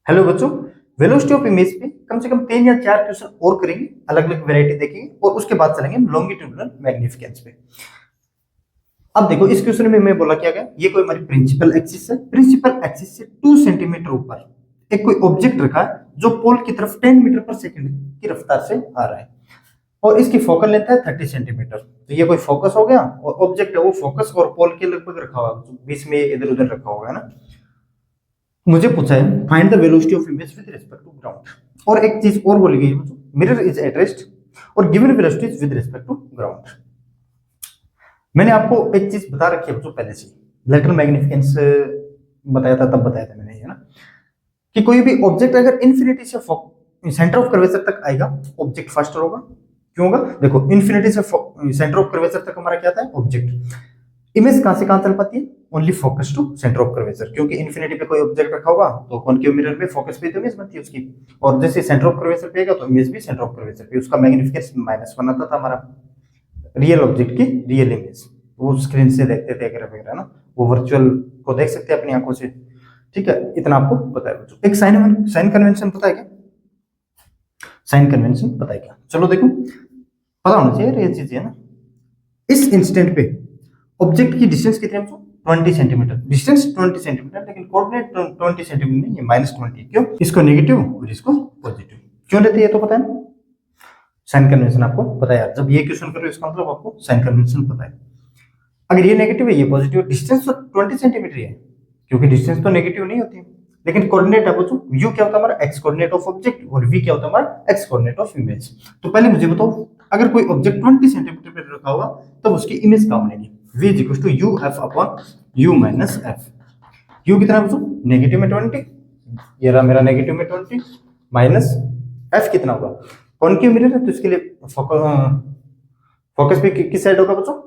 Hello बच्चों, velocity of image पे कम से कम 3 या 4 क्वेश्चन और करेंगे, अलग अलग वैरायटी देखेंगे और उसके बाद चलेंगे लॉन्गिट्यूडिनल मैग्निफिकेंस पे। अब देखो इस क्वेश्चन में मैं बोला क्या गया, ये कोई हमारी प्रिंसिपल एक्सिस है। प्रिंसिपल एक्सिस से 2 सेंटीमीटर ऊपर एक कोई ऑब्जेक्ट रखा है जो पोल की तरफ 10 मीटर पर सेकंड की रफ्तार से आ रहा है और इसकी फोकल लेंथ है 30 सेंटीमीटर। तो ये कोई फोकस हो गया और ऑब्जेक्ट है वो फोकस और पोल के लगभग रखा हुआ है, बीच में इधर उधर रखा होगा ना। मुझे पूछा है find the velocity of image with respect to ground, और एक चीज और बोली गई है, मिरर इज एट रेस्ट और given velocity with respect to ground. मैंने आपको एक चीज बता रखी है बच्चों पहले से, लेटरल मैग्निफिकेंस बताया था, तब बताया था मैंने, है ना, कि कोई भी ऑब्जेक्ट अगर इन्फिनिटी से सेंटर ऑफ कर्वेचर तक आएगा ऑब्जेक्ट फास्टर होगा। क्यों होगा? देखो इन्फिनिटी से सेंटर ऑफ कर्वेचर तक हमारा क्या था, ऑब्जेक्ट। इमेज कहां से कहां चल पाती है? Only focus to centre of curvature, क्योंकि इन्फिनिटी पे कोई ऑब्जेक्ट रखा होगा तो कॉनकेव मिरर पे फोकस पे तो इमेज बनती है उसकी, और जैसे सेंटर ऑफ कर्वेचर पे आएगा तो इमेज भी सेंटर ऑफ कर्वेचर पे, उसका मैग्निफिकेंस माइनस बनाता था हमारा रियल ऑब्जेक्ट की रियल इमेज। वो स्क्रीन से देखते थे अगर वगैरह ना, वो वर्चुअल को देख सकते हैं अपनी आंखों से। ठीक है, इतना आपको पता है बच्चों। एक साइन कन्वेंशन पता है क्या? साइन कन्वेंशन पता है क्या? चलो देखो, पता होना चाहिए ये चीज है ना। इस इंस्टेंट पे ऑब्जेक्ट की डिस्टेंस कितनी है? 20 सेंटीमीटर। डिस्टेंस 20 सेंटीमीटर, लेकिन कोऑर्डिनेट 20 सेंटीमीटर नहीं है, -20। क्यों? इसको नेगेटिव और इसको पॉजिटिव क्यों लेते हैं ये तो पता है ना। साइन कन्वेंशन आपको पता है यार, जब ये क्वेश्चन करो इसका मतलब आपको साइन कन्वेंशन पता है। अगर ये नेगेटिव है ये पॉजिटिव, डिस्टेंस तो 20 सेंटीमीटर है, क्योंकि डिस्टेंस तो नेगेटिव नहीं होती है, लेकिन कोऑर्डिनेट है बच्चों, यू क्या होता है हमारा एक्स कोऑर्डिनेट ऑफ ऑब्जेक्ट और वी क्या होता है हमारा एक्स कोऑर्डिनेट ऑफ इमेज। तो पहले मुझे बताओ, अगर कोई ऑब्जेक्ट 20 सेंटीमीटर पे रखा होगा तब उसकी इमेज क्या बनेगी? v is equal to u f upon u minus f. U कितना है बच्चों? नेगेटिव में 20, ये रहा मेरा नेगेटिव में 20, माइनस एफ कितना होगा? कॉनकेव मिरर है तो इसके लिए फोकस पे किस साइड होगा बच्चों?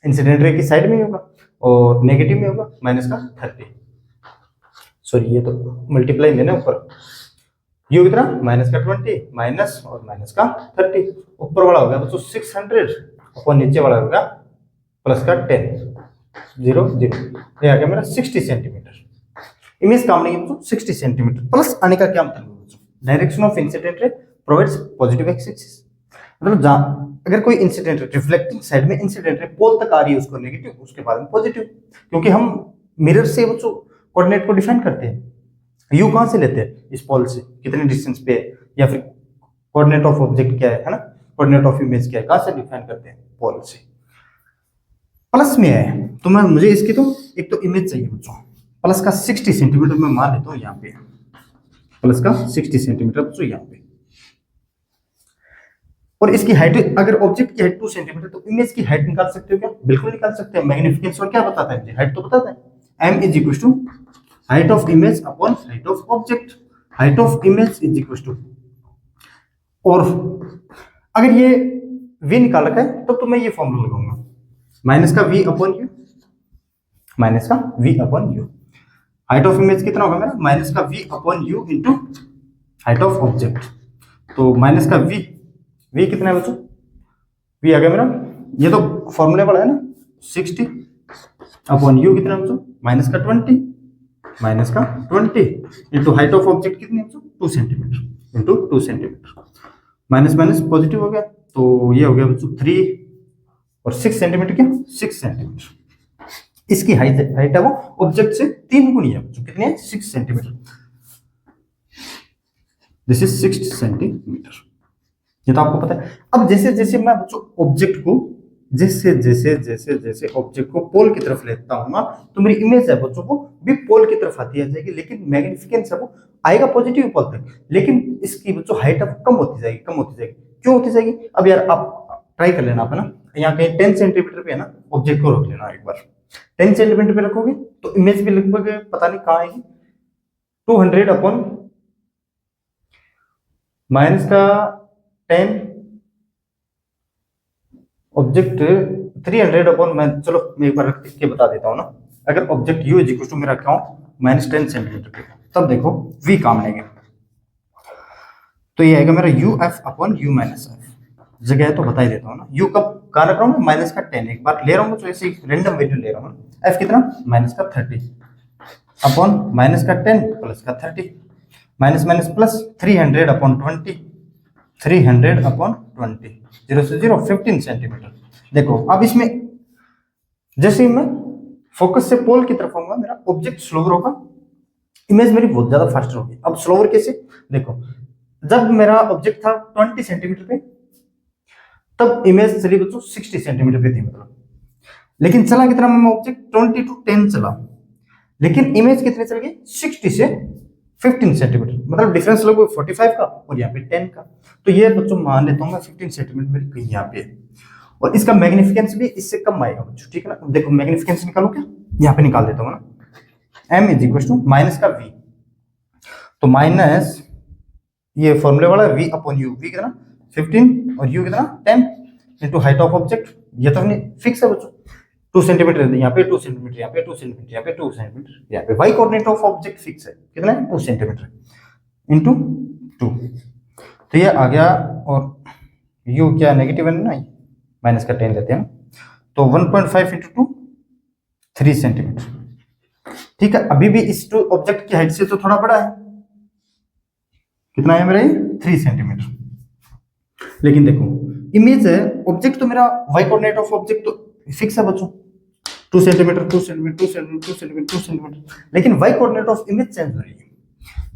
इंसिडेंट रे की साइड में होगा, और नेगेटिव में होगा माइनस का 30। सॉरी ये तो मल्टीप्लाई में ना ऊपर, यू कितना? माइनस का 20 माइनस और माइनस का 30, ऊपर वाला होगा बच्चों 600 और नीचे वाला होगा प्लस का 10, 0 0, ये आ गया मेरा 60 सेंटीमीटर। इमेज काम नहीं है 60 सेंटीमीटर। प्लस आने का क्या मतलब है? Direction of incident ray provides positive x axis, मतलब अगर कोई इंसिडेंट रे रिफ्लेक्टिंग साइड में इंसिडेंट रे पोल तक आ रही है उसको नेगेटिव, उसके बाद में पॉजिटिव, क्योंकि हम मिरर से वो कोऑर्डिनेट को डिफाइन करते हैं। यू कहां से लेते हैं? इस पोल से कितने डिस्टेंस पे है, या फिर कोऑर्डिनेट ऑफ ऑब्जेक्ट क्या है ना, कोऑर्डिनेट ऑफ इमेज क्या है, कहां से डिफाइन करते हैं? पोल से। प्लस में है तो मैं मुझे इसकी तो एक तो इमेज चाहिए बच्चों, प्लस का 60 सेंटीमीटर मैं मान लेता हूँ यहाँ पे, प्लस का 60 सेंटीमीटर बच्चों यहाँ पे, और इसकी हाइट अगर ऑब्जेक्ट की हाइट 2 सेंटीमीटर तो इमेज की हाइट निकाल सकते हो क्या? बिल्कुल निकाल सकते हैं। मैग्निफिकेंस और क्या बताता है मुझे? हाइट तो बताता है। m is equal to height of image upon height of object. Height of image is equal to, और अगर ये v निकाल रखा है तब तो मैं ये फॉर्मूला लगाऊंगा, माइनस का v अपॉन यू, माइनस का v upon you. Height of image कितना होगा मेरा? माइनस का v upon you into height of object. तो माइनस का v कितना है बच्चों? v आ गया मेरा, ये तो फॉर्मूले वाला है ना, 60 अपॉन यू कितना है बच्चों? माइनस का 20, माइनस का 20 इंटू हाइट ऑफ ऑब्जेक्ट कितनी है बच्चों? 2 centimetre into 2 centimetre, minus minus positive हो गया, तो ये हो गया बच्चों 3 और 6 सेंटीमीटर, क्या 6 सेंटीमीटर। इसकी हाइट है वो ऑब्जेक्ट से 3 गुनी है बच्चों, कितनी है? 6 सेंटीमीटर। दिस इज 6 सेंटीमीटर, ये तो आपको पता है। अब जैसे जैसे मैं बच्चों ऑब्जेक्ट को जैसे जैसे जैसे जैसे ऑब्जेक्ट को पोल की तरफ लेता हूँ ना, तो मेरी इमेज है बच्चों को भी पोल की तरफ आती जाएगी, लेकिन मैग्निफिकेंस है वो आएगा पॉजिटिव पोल तक, लेकिन इसकी बच्चों हाइट अब कम होती जाएगी, कम होती जाएगी। क्यों होती जाएगी? अब यार आप ट्राई कर लेना, आप ना यहाँ कहीं 10 सेंटीमीटर पे है ना, ऑब्जेक्ट को रख लेना एक बार। 10 सेंटीमीटर पे रखोगे तो इमेज भी लगभग पता नहीं कहाँ आएगी, 200 अपॉन माइनस का 10 ऑब्जेक्ट 300 अपॉन, मैं चलो मैं एक बार रख के बता देता हूँ ना। अगर object u is equal to मेरा रखा हूँ -10 सेंटीमीटर पे, तब देखो v काम लेंगे, तो ये आएगा मेरा you f upon u minus F. जगह है तो बता ही देता हूँ ना, यू कब कहाँ रख रहा हूँ? माइनस का 10 एक बार ले रहा हूँ तो ऐसे रेंडम वैल्यू ले रहा हूँ। एफ कितना? माइनस का 30 अपॉन माइनस का 10 प्लस का 30, माइनस माइनस प्लस 300/20, 300/20, 0 से 0 15 सेंटीमीटर। देखो अब इसमें जैसे ही मैं फोकस से पोल की तरफ आऊंगा मेरा ऑब्जेक्ट स्लोवर होगा, इमेज मेरी बहुत ज्यादा फास्टर होगी। अब स्लोवर कैसे, देखो जब मेरा ऑब्जेक्ट था 20 सेंटीमीटर पे तब इमेज चली बच्चों 60 सेंटीमीटर पे थी मतलब, लेकिन चला कितना मैं ऑब्जेक्ट 20 to 10 चला, लेकिन इमेज कितने चल गई 60 से 15 सेंटीमीटर, मतलब डिफरेंस लगभग 45 का और यहाँ पे 10 का। तो ये बच्चों मान लेता हूँ मैं 15 सेंटीमीटर मेरी कहीं यहाँ पे है, और इसका मैग्निफिकेंस भी इससे कम आएगा बच्चों, ठीक है ना। देखो मैग्निफिकेंस निकालो क्या, यहाँ पे निकाल देता हूँ ना, m is equal to minus का v, तो माइनस ये फॉर्मूले वाला v अपॉन u, v कितना 15 और u कितना 10 इंटू हाइट ऑफ ऑब्जेक्ट, ये तो फिक्स है बच्चों 2 सेंटीमीटर, यहाँ पे 2 सेंटीमीटर, यहाँ पे 2 सेंटीमीटर, यहाँ पे 2 सेंटीमीटर, यहाँ पे y coordinate of object fix है कितना है 2 सेंटीमीटर इंटू 2, तो ये आ गया। और u क्या नेगेटिव है ना, माइनस का 10 देते हैं, तो 1.5 इंटू 2 3 सेंटीमीटर, ठीक है। अभी भी इस ऑब्जेक्ट की हाइट से तो थोड़ा बड़ा है, कितना है मेरा ये 3 सेंटीमीटर, लेकिन देखो इमेज है ऑब्जेक्ट तो मेरा y कोऑर्डिनेट ऑफ ऑब्जेक्ट तो फिक्स है बच्चों 2 centimetre 2 centimetre 2 centimetre 2 centimetre 2 centimetre, लेकिन y coordinate of image change हो रही है।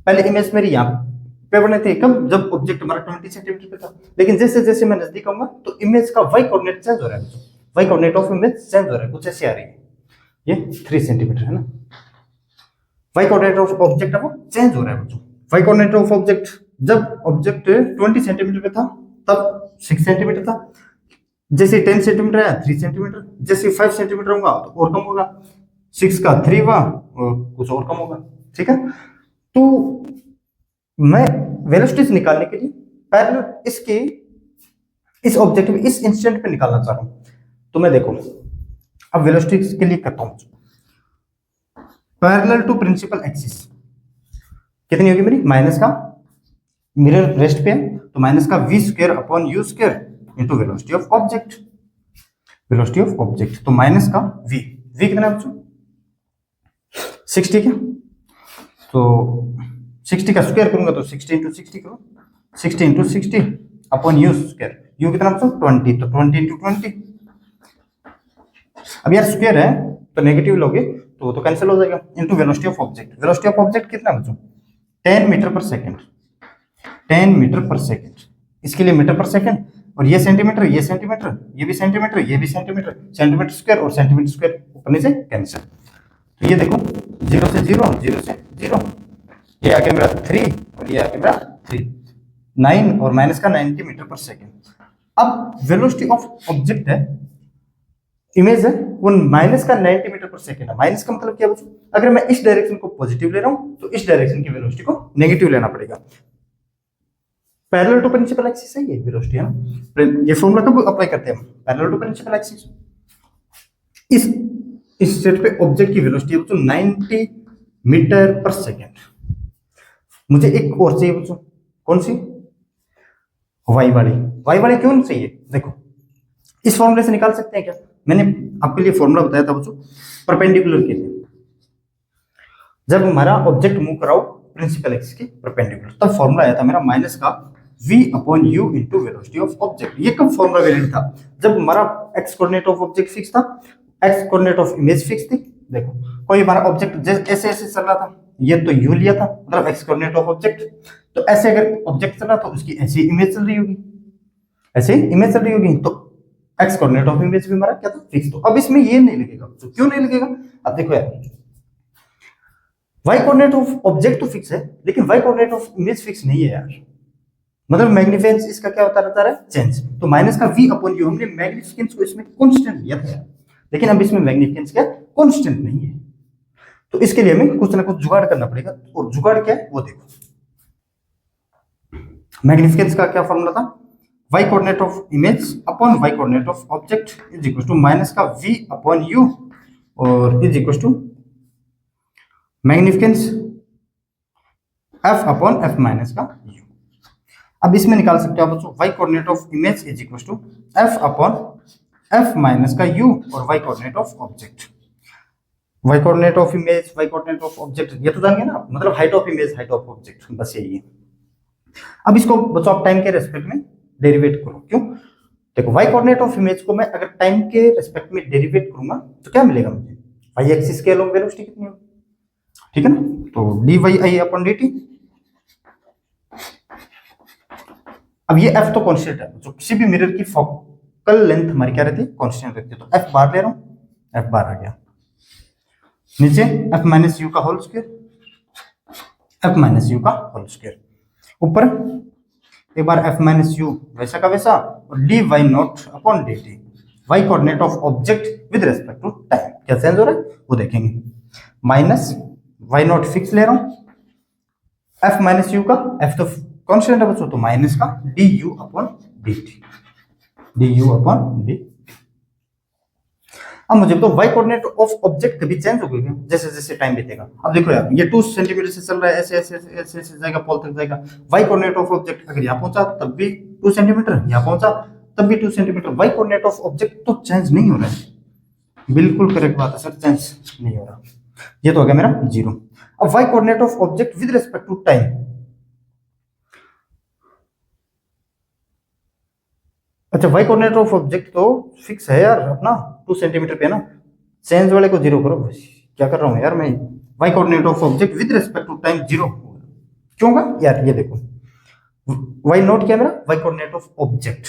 पहले इमेज मेरी यहाँ पे बने थे कब, जब ऑब्जेक्ट हमारा 20 सेंटीमीटर पे था, लेकिन जैसे जैसे मैं नजदीक आऊंगा तो इमेज का y कोऑर्डिनेट चेंज हो रहा है बच्चों, y coordinate of image change हो रहा है, कुछ ऐसे आ रही है, ये 3 सेंटीमीटर है ना, y कोऑर्डिनेट ऑफ ऑब्जेक्ट है वो चेंज हो रहा है बच्चों। y कोऑर्डिनेट ऑफ ऑब्जेक्ट जब ऑब्जेक्ट 20 सेंटीमीटर पे था तब 6 सेंटीमीटर था, जैसे 10 सेंटीमीटर है 3 सेंटीमीटर, जैसे 5 सेंटीमीटर होगा तो और कम होगा, 6 का 3 हुआ और कुछ और कम होगा, ठीक है। तो मैं वेलोसिटीज निकालने के लिए पैरेलल इसके इस ऑब्जेक्ट में इस इंस्टेंट पे निकालना चाह रहा हूं, तो मैं देखो अब वेलोसिटीज के लिए करता हूं पैरेलल टू प्रिंसिपल एक्सिस, कितनी होगी मेरी, माइनस का मिरर रेस्ट पे है तो माइनस का v square upon u square into velocity of object, velocity of object, तो माइनस का v, v कितना है बच्चों 60 क्या, तो 60 का स्क्वायर करूंगा तो 60 इंटू 60 करो, 60 into 60 upon u square, u कितना बच्चों 20, तो 20 इंटू 20, अब यार स्क्वायर है तो नेगेटिव लोगे तो कैंसिल हो जाएगा, into velocity of object, velocity of object कितना बच्चों 10 metre per second, 10 metre per second, इसके लिए मीटर पर सेकेंड, और ये सेंटीमीटर, ये सेंटीमीटर, ये भी सेंटीमीटर, ये भी सेंटीमीटर, सेंटीमीटर स्क्वायर और सेंटीमीटर स्क्वायर ऊपर नीचे कैंसिल, तो ये देखो 0 से 0, 0 से 0, ये आके मेरा 3 और ये आके मेरा 3, 9 और माइनस का 90 मीटर पर सेकेंड। अब वेलोसिटी ऑफ ऑब्जेक्ट है, इमेज है वो माइनस का 90 मीटर पर सेकेंड है, माइनस का मतलब क्या बच्चों, अगर मैं इस डायरेक्शन को पॉजिटिव ले रहा हूं तो इस डायरेक्शन की वेलोसिटी को नेगेटिव लेना पड़ेगा, पैरेलल टू प्रिंसिपल एक्सिस है ये वेलोसिटी है ना, ये फॉर्मूला कब अप्लाई करते हैं हम, पैरेलल टू प्रिंसिपल एक्सिस। इस स्टेट पे ऑब्जेक्ट की वेलोसिटी है बच्चों 90 मीटर पर सेकेंड, मुझे एक और चाहिए बच्चों, कौन सी, वाई वाली क्यों चाहिए, देखो इस फॉर्मूले से निकाल सकते हैं क्या, मैंने आपके लिए फॉर्मूला बताया था बच्चों परपेंडिकुलर के लिए, जब हमारा ऑब्जेक्ट मूव कराओ प्रिंसिपल एक्सिस के परपेंडिकुलर, तब फॉर्मूला आया था मेरा माइनस का v upon u into velocity of object. ये कब फॉर्मूला वैलिड था, जब हमारा x coordinate of object fix था, x coordinate of image fix थी। देखो कोई हमारा ऑब्जेक्ट ऐसे ऐसे चल रहा था, ये तो u लिया था मतलब x कोऑर्डिनेट ऑफ ऑब्जेक्ट, तो ऐसे अगर ऑब्जेक्ट चल रहा तो उसकी ऐसी इमेज चल रही होगी, ऐसे इमेज चल रही होगी, तो x कोऑर्डिनेट ऑफ इमेज भी हमारा क्या था फिक्स। तो अब इसमें ये नहीं लगेगा, तो क्यों नहीं लगेगा, अब देखो यार y कोऑर्डिनेट ऑफ ऑब्जेक्ट तो फिक्स है लेकिन y coordinate of image fix नहीं है यार, मतलब मैग्निफिकेंस इसका क्या होता रहता है चेंज, तो माइनस का v अपॉन u, हमने मैग्निफिकेंस को इसमें कांस्टेंट लिया था लेकिन अब इसमें मैग्निफिकेंस क्या कांस्टेंट नहीं है, तो इसके लिए हमें कुछ ना कुछ जुगाड़ करना पड़ेगा, और जुगाड़ क्या है वो देखो, मैग्निफिकेंस का क्या फॉर्मूला था, y coordinate of image upon y coordinate of object is equal to minus का v अपॉन u और is equal to magnification f upon f minus का u। अब इसमें निकाल सकते हो आप बच्चों y coordinate of image is equal to f upon f minus का u और y coordinate of object, y coordinate of image, y coordinate of object, ये तो जान गए ना, मतलब height of image, height of object, बस यही है। अब इसको बच्चों आप टाइम के रेस्पेक्ट में डेरिवेट करो। क्यों? देखो वाई कोऑर्डिनेट ऑफ इमेज को मैं अगर टाइम के रेस्पेक्ट में डेरिवेट करूंगा तो क्या मिलेगा मुझे, वाई एक्सिस के अलोंग वेलोसिटी कितनी होगी, ठीक है ना। तो डी वाई आई अपॉन डी टी। अब ये एफ तो कांस्टेंट है, जो किसी भी मिरर की फोकल लेंथ हमारी क्या रहती है, कांस्टेंट रहती है। तो एफ बार ले रहा हूं, एफ बार आ गया, नीचे एफ माइनस यू का whole square, f minus u का होल स्क्वायर, ऊपर एक बार एफ माइनस यू वैसा का वैसा, और d y naught upon d t, y coordinate of object with respect to time क्या चेंज हो रहा है वो देखेंगे। माइनस वाई नॉट फिक्स ले रहा हूं, एफ माइनस यू का, एफ तो कांस्टेंट है बच्चों, तो माइनस का D you upon d T, D you upon D. अब मुझे तो वाई कोऑर्डिनेट ऑफ ऑब्जेक्ट कभी चेंज हो गया जैसे जैसे टाइम बीतेगा। अब देखो यार ये 2 सेंटीमीटर से चल रहा है, ऐसे ऐसे ऐसे ऐसे जाएगा, पोल तक जाएगा। वाई कोऑर्डिनेट ऑफ ऑब्जेक्ट अगर यहाँ पहुंचा तब भी 2 सेंटीमीटर, यहाँ पहुंचा तब भी 2 centimetre. Y coordinate of object तो चेंज नहीं हो रहा है, बिल्कुल करेक्ट बात है सर, चेंज नहीं हो रहा। ये तो हो गया मेरा 0। अब y coordinate of object with respect to time, अच्छा वाई कोऑर्डिनेट ऑफ ऑब्जेक्ट तो फिक्स है यार अपना 2 सेंटीमीटर पे ना, चेंज वाले को 0 करो। क्या कर रहा हूँ यार मैं, y coordinate of object with respect to time 0 क्यों होगा यार, ये देखो वाई नॉट क्या मेरा, y coordinate of object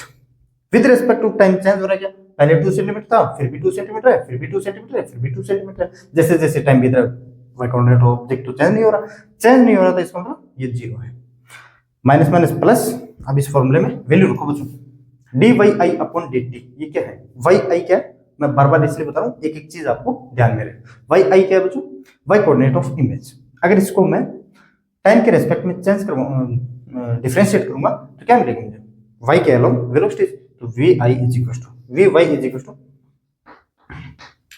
with respect to time change हो रहा है क्या, पहले 2 सेंटीमीटर था, फिर भी 2 सेंटीमीटर है, फिर भी 2 सेंटीमीटर है, फिर भी 2 सेंटीमीटर है। जैसे जैसे टाइम बीत रहा है वाई कोऑर्डिनेट ऑफ ऑब्जेक्ट तो चेंज नहीं हो रहा, चेंज नहीं हो रहा था, इसका मतलब ये 0 है। माइनस माइनस प्लस, अब इस फॉर्मूले में वैल्यू रखो बच्चों, डी वाई आई अपॉन डी टी, ये क्या है, वाई आई क्या है, मैं बार बार इसलिए बता रहा हूँ, एक एक चीज आपको ध्यान में रहे। वाई आई क्या है बच्चों, वाई कोऑर्डिनेट ऑफ इमेज। अगर इसको मैं टाइम के रेस्पेक्ट में चेंज करूंगा, डिफरेंशिएट करूंगा तो क्या मिलेगा मुझे, वाई के अलोंग वेलोसिटी, तो v i is equal to v y is equal to,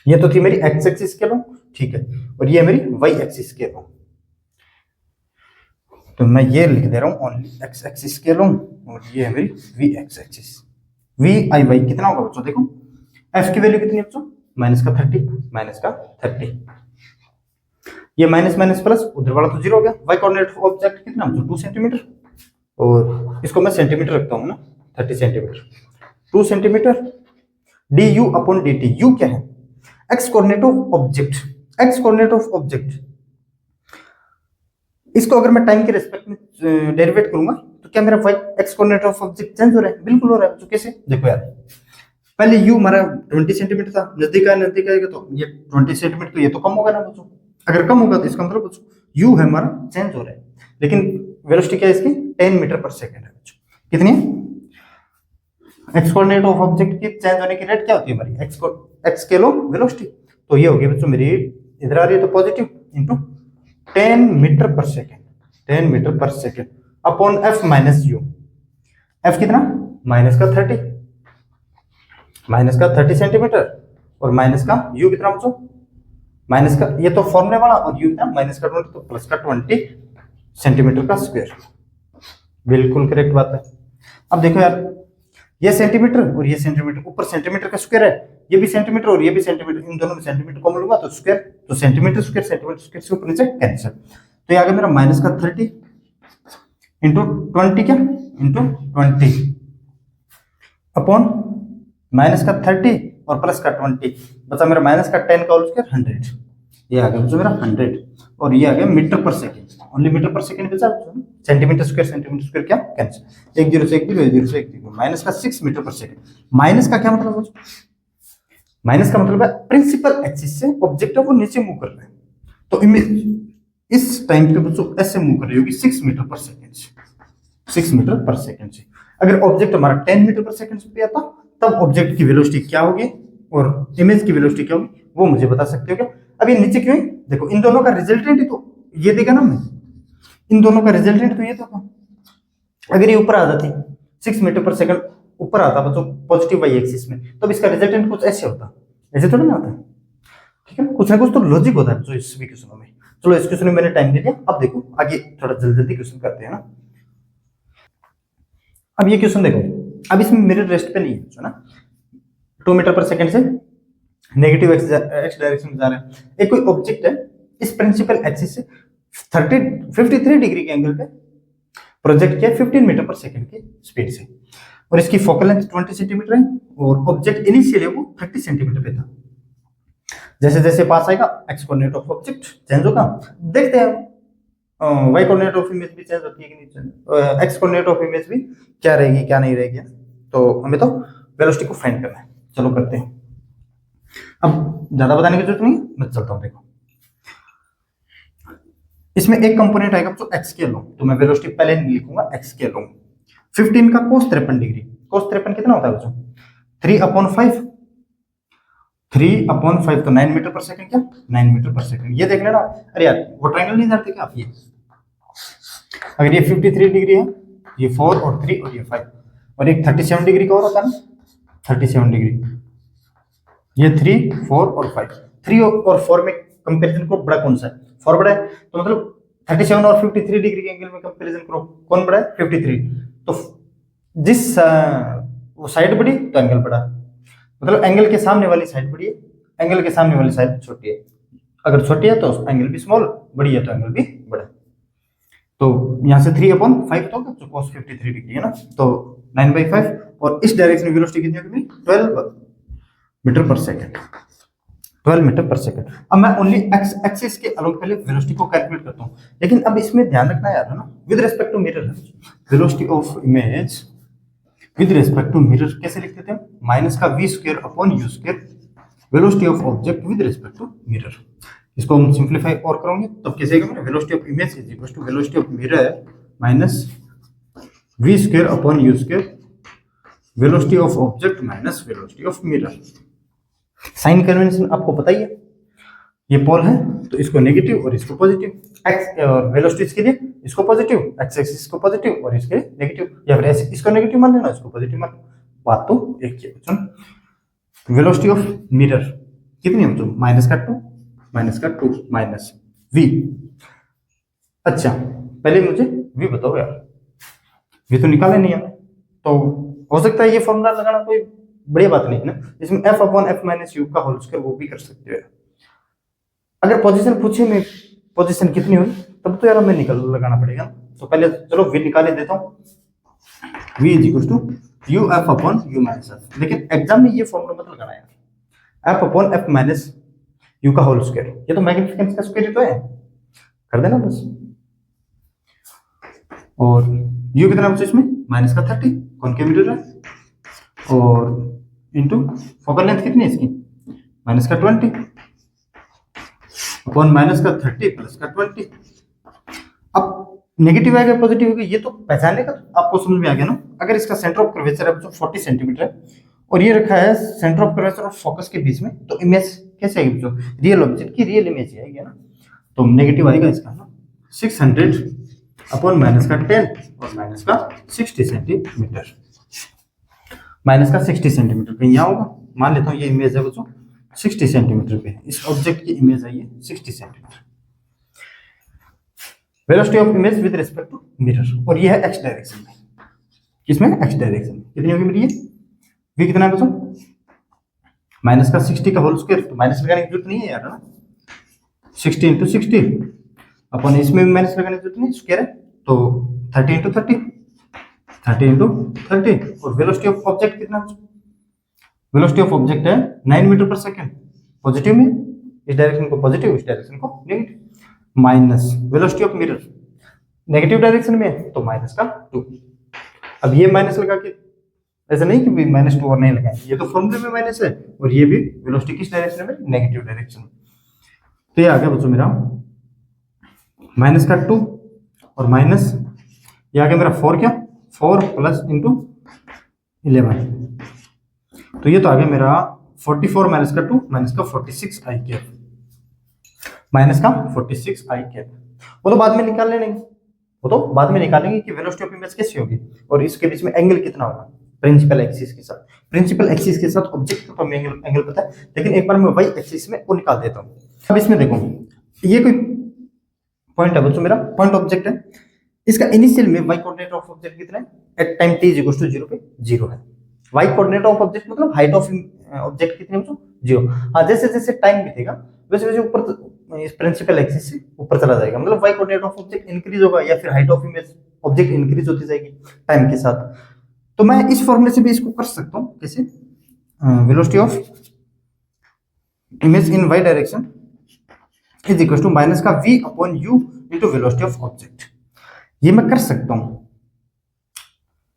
ये तो थी मेरी एक्स एक्सिस के अलोंग, ठीक है, और ये मेरी वाई एक्सिस के अलोंग, तो मैं ये लिख दे रहा हूँ ओनली एक्स एक्सिस के अलोंग, और ये है मेरी v x axis. V i y कितना होगा बच्चों, देखो एफ की वैल्यू कितनी है बच्चों, माइनस का 30, माइनस का 30, ये माइनस माइनस प्लस, उधर वाला तो 0 हो गया। वाई कोऑर्डिनेट ऑफ ऑब्जेक्ट कितना बच्चों, 2 सेंटीमीटर, और इसको मैं सेंटीमीटर रखता हूँ ना, 30 centimetre, 2 centimetre, D you upon d T, you क्या है, x coordinate of object, x coordinate of object, इसको अगर मैं टाइम के रेस्पेक्ट में डेरिवेट करूंगा तो क्या मेरा y x coordinate of object change हो रहा है, बिल्कुल हो रहा है। तो कैसे, देखो यार पहले u हमारा 20 सेंटीमीटर था, नजदीक आएगा तो ये 20 सेंटीमीटर, तो ये तो कम होगा ना बच्चों, अगर कम होगा तो इसका मतलब बच्चों u है हमारा चेंज हो रहा है, लेकिन वेलोसिटी क्या है इसकी 10 मीटर पर सेकंड है बच्चों, कितनी है, एक्स कोऑर्डिनेट ऑफ ऑब्जेक्ट की चेंज होने की रेट क्या होती है हमारी, एक्स के लो वेलोसिटी, तो ये हो गई बच्चों मेरी, इधर आ रही है तो पॉजिटिव इंटू 10 मीटर पर सेकंड, 10 मीटर पर second upon F minus you, F कितना माइनस का 30, माइनस का 30 सेंटीमीटर, और माइनस का u कितना बच्चों, माइनस का ये तो फॉर्मूले वाला, और u कितना माइनस का 20, तो प्लस का 20 सेंटीमीटर का स्क्वायर, बिल्कुल करेक्ट बात है। अब देखो यार ये सेंटीमीटर और ये सेंटीमीटर, ऊपर सेंटीमीटर का स्क्वायर है, ये भी सेंटीमीटर और ये भी सेंटीमीटर, इन दोनों में सेंटीमीटर कॉमन लूंगा तो स्क्वायर, तो सेंटीमीटर स्क्वायर से ऊपर नीचे कैंसिल, तो ये आ गया मेरा माइनस का 30 इंटू 20 क्या इंटू 20 अपॉन माइनस का 30 और प्लस का 20, बचा मेरा माइनस का 10 का होल स्क्वायर 100, ये आ गया बच्चों मेरा 100, और ये आ गया मीटर पर सेकंड, ओनली मीटर पर सेकंड बचा, सेंटीमीटर स्क्वायर क्या कैंसिल, 1 0 से 1 0, 1 0 से 1 0, माइनस का 6 मीटर पर सेकंड। माइनस का क्या मतलब बच्चों, माइनस का मतलब है प्रिंसिपल एक्सिस से ऑब्जेक्ट है वो नीचे मूव कर रहा है, तो इमेज इस टाइम पे बच्चों ऐसे मूव कर रही होगी 6 मीटर पर सेकंड से, 6 मीटर पर सेकंड से। अगर ऑब्जेक्ट हमारा 10 मीटर पर सेकंड पे आता तब ऑब्जेक्ट की वेलोसिटी क्या होगी और इमेज की वेलोसिटी क्या होगी वो मुझे बता सकते हो क्या। अब ये नीचे क्यों है, देखो इन दोनों का रिजल्टेंट ही तो ये देगा ना, मैं इन दोनों का रिजल्टेंट तो ये तो था, अगर ये ऊपर आ जाती 6 मीटर पर सेकंड ऊपर आता बच्चों पॉजिटिव वाई एक्सिस में, तो इसका रिजल्टेंट कुछ ऐसे होता, ऐसे थोड़ा ना आता, ठीक है, कुछ ना कुछ तो लॉजिक होता है जो इस भी क्वेश्चनों में। चलो इस क्वेश्चन में मैंने टाइम दे दिया, अब देखो आगे थोड़ा जल्दी जल्दी क्वेश्चन करते हैं ना। अब ये क्वेश्चन देखो, अब इसमें मिरर रेस्ट पे नहीं है ना, 2 मीटर पर सेकंड से नेगेटिव एक्स डायरेक्शन में जा रहा है। एक कोई ऑब्जेक्ट है इस प्रिंसिपल एक्सिस से 53 डिग्री के एंगल पे प्रोजेक्ट किया 15 मीटर पर सेकंड की स्पीड से, और इसकी फोकल लेंथ 20 सेंटीमीटर है, और ऑब्जेक्ट इनिशियली वो 30 सेंटीमीटर पे था। जैसे जैसे पास आएगा x coordinate of object change होगा। देखते हैं वाई कोऑर्डिनेट ऑफ इमेज भी चेंज होती है कि नहीं change, x coordinate of image भी क्या रहेगी क्या नहीं रहेगी। तो हमें तो वेलोसिटी को फाइंड करना है, चलो करते हैं। अब ज्यादा बताने की जरूरत नहीं है, मैं चलता हूं। देखो इसमें एक कंपोनेंट आएगा जो एक्स के लो, तो मैं वेलोसिटी पहले नहीं लिखूंगा, एक्स के लो 15 का cos 53 डिग्री। cos 53 कितना होता है बच्चों? 3/5, 3/5 तो 9 मीटर पर सेकंड, क्या 9 मीटर पर सेकंड। ये देख लेना। अरे यार वो ट्रायंगल नहीं जानते क्या आप? ये अगर ये 53 डिग्री है, ये 4 और 3 और ये 5, और एक 37 डिग्री का और होता है ना, 37 डिग्री, ये 3, 4 और 5। 3 और 4 में कंपैरिजन करो, बड़ा कौन सा है? 4 बड़ा है, तो मतलब 37 और 53 डिग्री के एंगल में कंपैरिजन करो, कौन बड़ा है? 53। तो जिस वो साइड बड़ी तो एंगल बड़ा, मतलब एंगल के सामने वाली साइड बड़ी है, एंगल के सामने वाली साइड छोटी है। अगर छोटी है तो एंगल भी स्मॉल, बड़ी है तो एंगल भी बड़ा। तो यहाँ से 3/5 तो जो cos 53 डिग्री है ना, तो 9/5, और इस डायरेक्शन में वेलोसिटी कितनी होगी? 12 मीटर पर सेकंड, 12 मीटर पर सेकंड। अब मैं ओनली एक्स एक्सिस के अलोंग पहले वेलोसिटी को कैलकुलेट करता हूँ, लेकिन अब इसमें ध्यान रखना यार है ना, with respect to mirror velocity of image with respect to mirror कैसे लिखते थे? माइनस का v² velocity of object with respect to mirror. इसको हम सिंप्लीफाई और करेंगे तब कैसे आएगा? Velocity of image is equal to velocity of mirror minus v² velocity of object minus velocity of mirror. Sign convention आपको पता ही है, ये पोल है तो इसको नेगेटिव और इसको पॉजिटिव, एक्स और वेलोसिटी इसके लिए इसको पॉजिटिव, एक्स एक्सिस को पॉजिटिव और इसके नेगेटिव, या फिर ऐसे इसको नेगेटिव मान लेना, इसको पॉजिटिव मान। बात तो एक ही है। वेलोसिटी ऑफ मिरर कितनी है? -2 माइनस v। अच्छा पहले मुझे v बताओ यार, v तो निकाले नहीं है, तो हो सकता है ये फॉर्मूला लगाना कोई बड़ी बात नहीं है ना, इसमें f/f - u का होल स्क्वायर वो भी कर सकते हो। अगर पोजीशन पूछे में पोजीशन कितनी हुई तब तो यार हमें निकल लगाना पड़ेगा। तो पहले चलो v निकाले देता हूँ, v = uf/u - f। लेकिन एग्जाम में ये फॉर्मूला मत लगाना यार, f/f - u का होल स्क्वायर, ये तो मैग्निफिकेंस का स्क्वायर तो है, कर देना बस। और u कितना बचा इसमें? -30 कॉनकेव मिरर है, और इनटू फोकल लेंथ कितनी है इसकी? -20 अपॉन -30 + 20। अब नेगेटिव आएगा पॉजिटिव होगा, ये तो पहचानने का आपको समझ में आ गया ना। अगर इसका सेंटर ऑफ कर्वेचर है जो 40 सेंटीमीटर है, और ये रखा है सेंटर ऑफ कर्वेचर और फोकस के बीच में, तो इमेज कैसे आएगी? जो रियल ऑब्जेक्ट की रियल इमेज आएगी ना, तो नेगेटिव आएगा इसका ना 600 अपॉन -10 और -60 सेंटीमीटर, -60 सेंटीमीटर कहीं यहाँ होगा। मान लेता हूँ ये इमेज है बच्चों 60 सेंटीमीटर पे है, इस ऑब्जेक्ट की इमेज आई है 60 centimetre. Velocity of image with respect to mirror, और ये है एक्स डायरेक्शन में, किसमें? एक्स डायरेक्शन में। कितनी होगी मेरी ये? v कितना है बच्चों? -60 का होल स्क्वायर, तो माइनस लगाने की जरूरत नहीं है यार ना, 60 × 60 अपन इसमें भी माइनस लगाने की जरूरत नहीं, स्क्वायर है, तो 30 × 30 30 × 30। और वेलोसिटी ऑफ ऑब्जेक्ट कितना? वेलोसिटी ऑफ ऑब्जेक्ट है 9 मीटर पर सेकंड, पॉजिटिव में, इस डायरेक्शन को पॉजिटिव, इस डायरेक्शन को negative, minus velocity of mirror negative direction में, तो -2। अब ये माइनस लगा के, ऐसा नहीं कि -2 और नहीं लगाए, ये तो फॉर्मूले में माइनस है, और ये भी वेलोसिटी किस डायरेक्शन में? नेगेटिव डायरेक्शन में। तो ये आ गया बच्चों मेरा -2 और माइनस, ये आ गया मेरा 4, क्या 4 + × 11, तो ये तो आ गया मेरा 44 - 2 -46 i कैप, -46 i कैप। वो तो बाद में निकाल लेंगे, वो तो बाद में निकालेंगे कि वेलोसिटी ऑफ इमेज कैसी होगी, और इसके बीच में एंगल कितना होगा प्रिंसिपल एक्सिस के साथ। प्रिंसिपल एक्सिस के साथ ऑब्जेक्ट का तो एंगल पता है, लेकिन एक बार मैं वाई एक्सिस में वो निकाल देता हूँ। अब इसमें देखो ये कोई पॉइंट है बच्चों, मेरा पॉइंट ऑब्जेक्ट है, इसका इनिशियल में वाई कोऑर्डिनेट ऑफ ऑब्जेक्ट कितना है? एट टाइम t = 0 पे 0 है। वाई कोऑर्डिनेट ऑफ ऑब्जेक्ट मतलब हाइट ऑफ ऑब्जेक्ट कितनी है बच्चों? जीरो। हाँ, जैसे जैसे टाइम बीतेगा वैसे वैसे ऊपर इस प्रिंसिपल एक्सिस से ऊपर चला जाएगा, मतलब y coordinate of object increase होगा या फिर height of image object increase होती जाएगी टाइम के साथ। तो मैं इस फॉर्मूले से भी इसको कर सकता हूँ, कैसे, velocity of image in y direction is equal to minus का v upon u into velocity of object. ये मैं कर सकता हूं,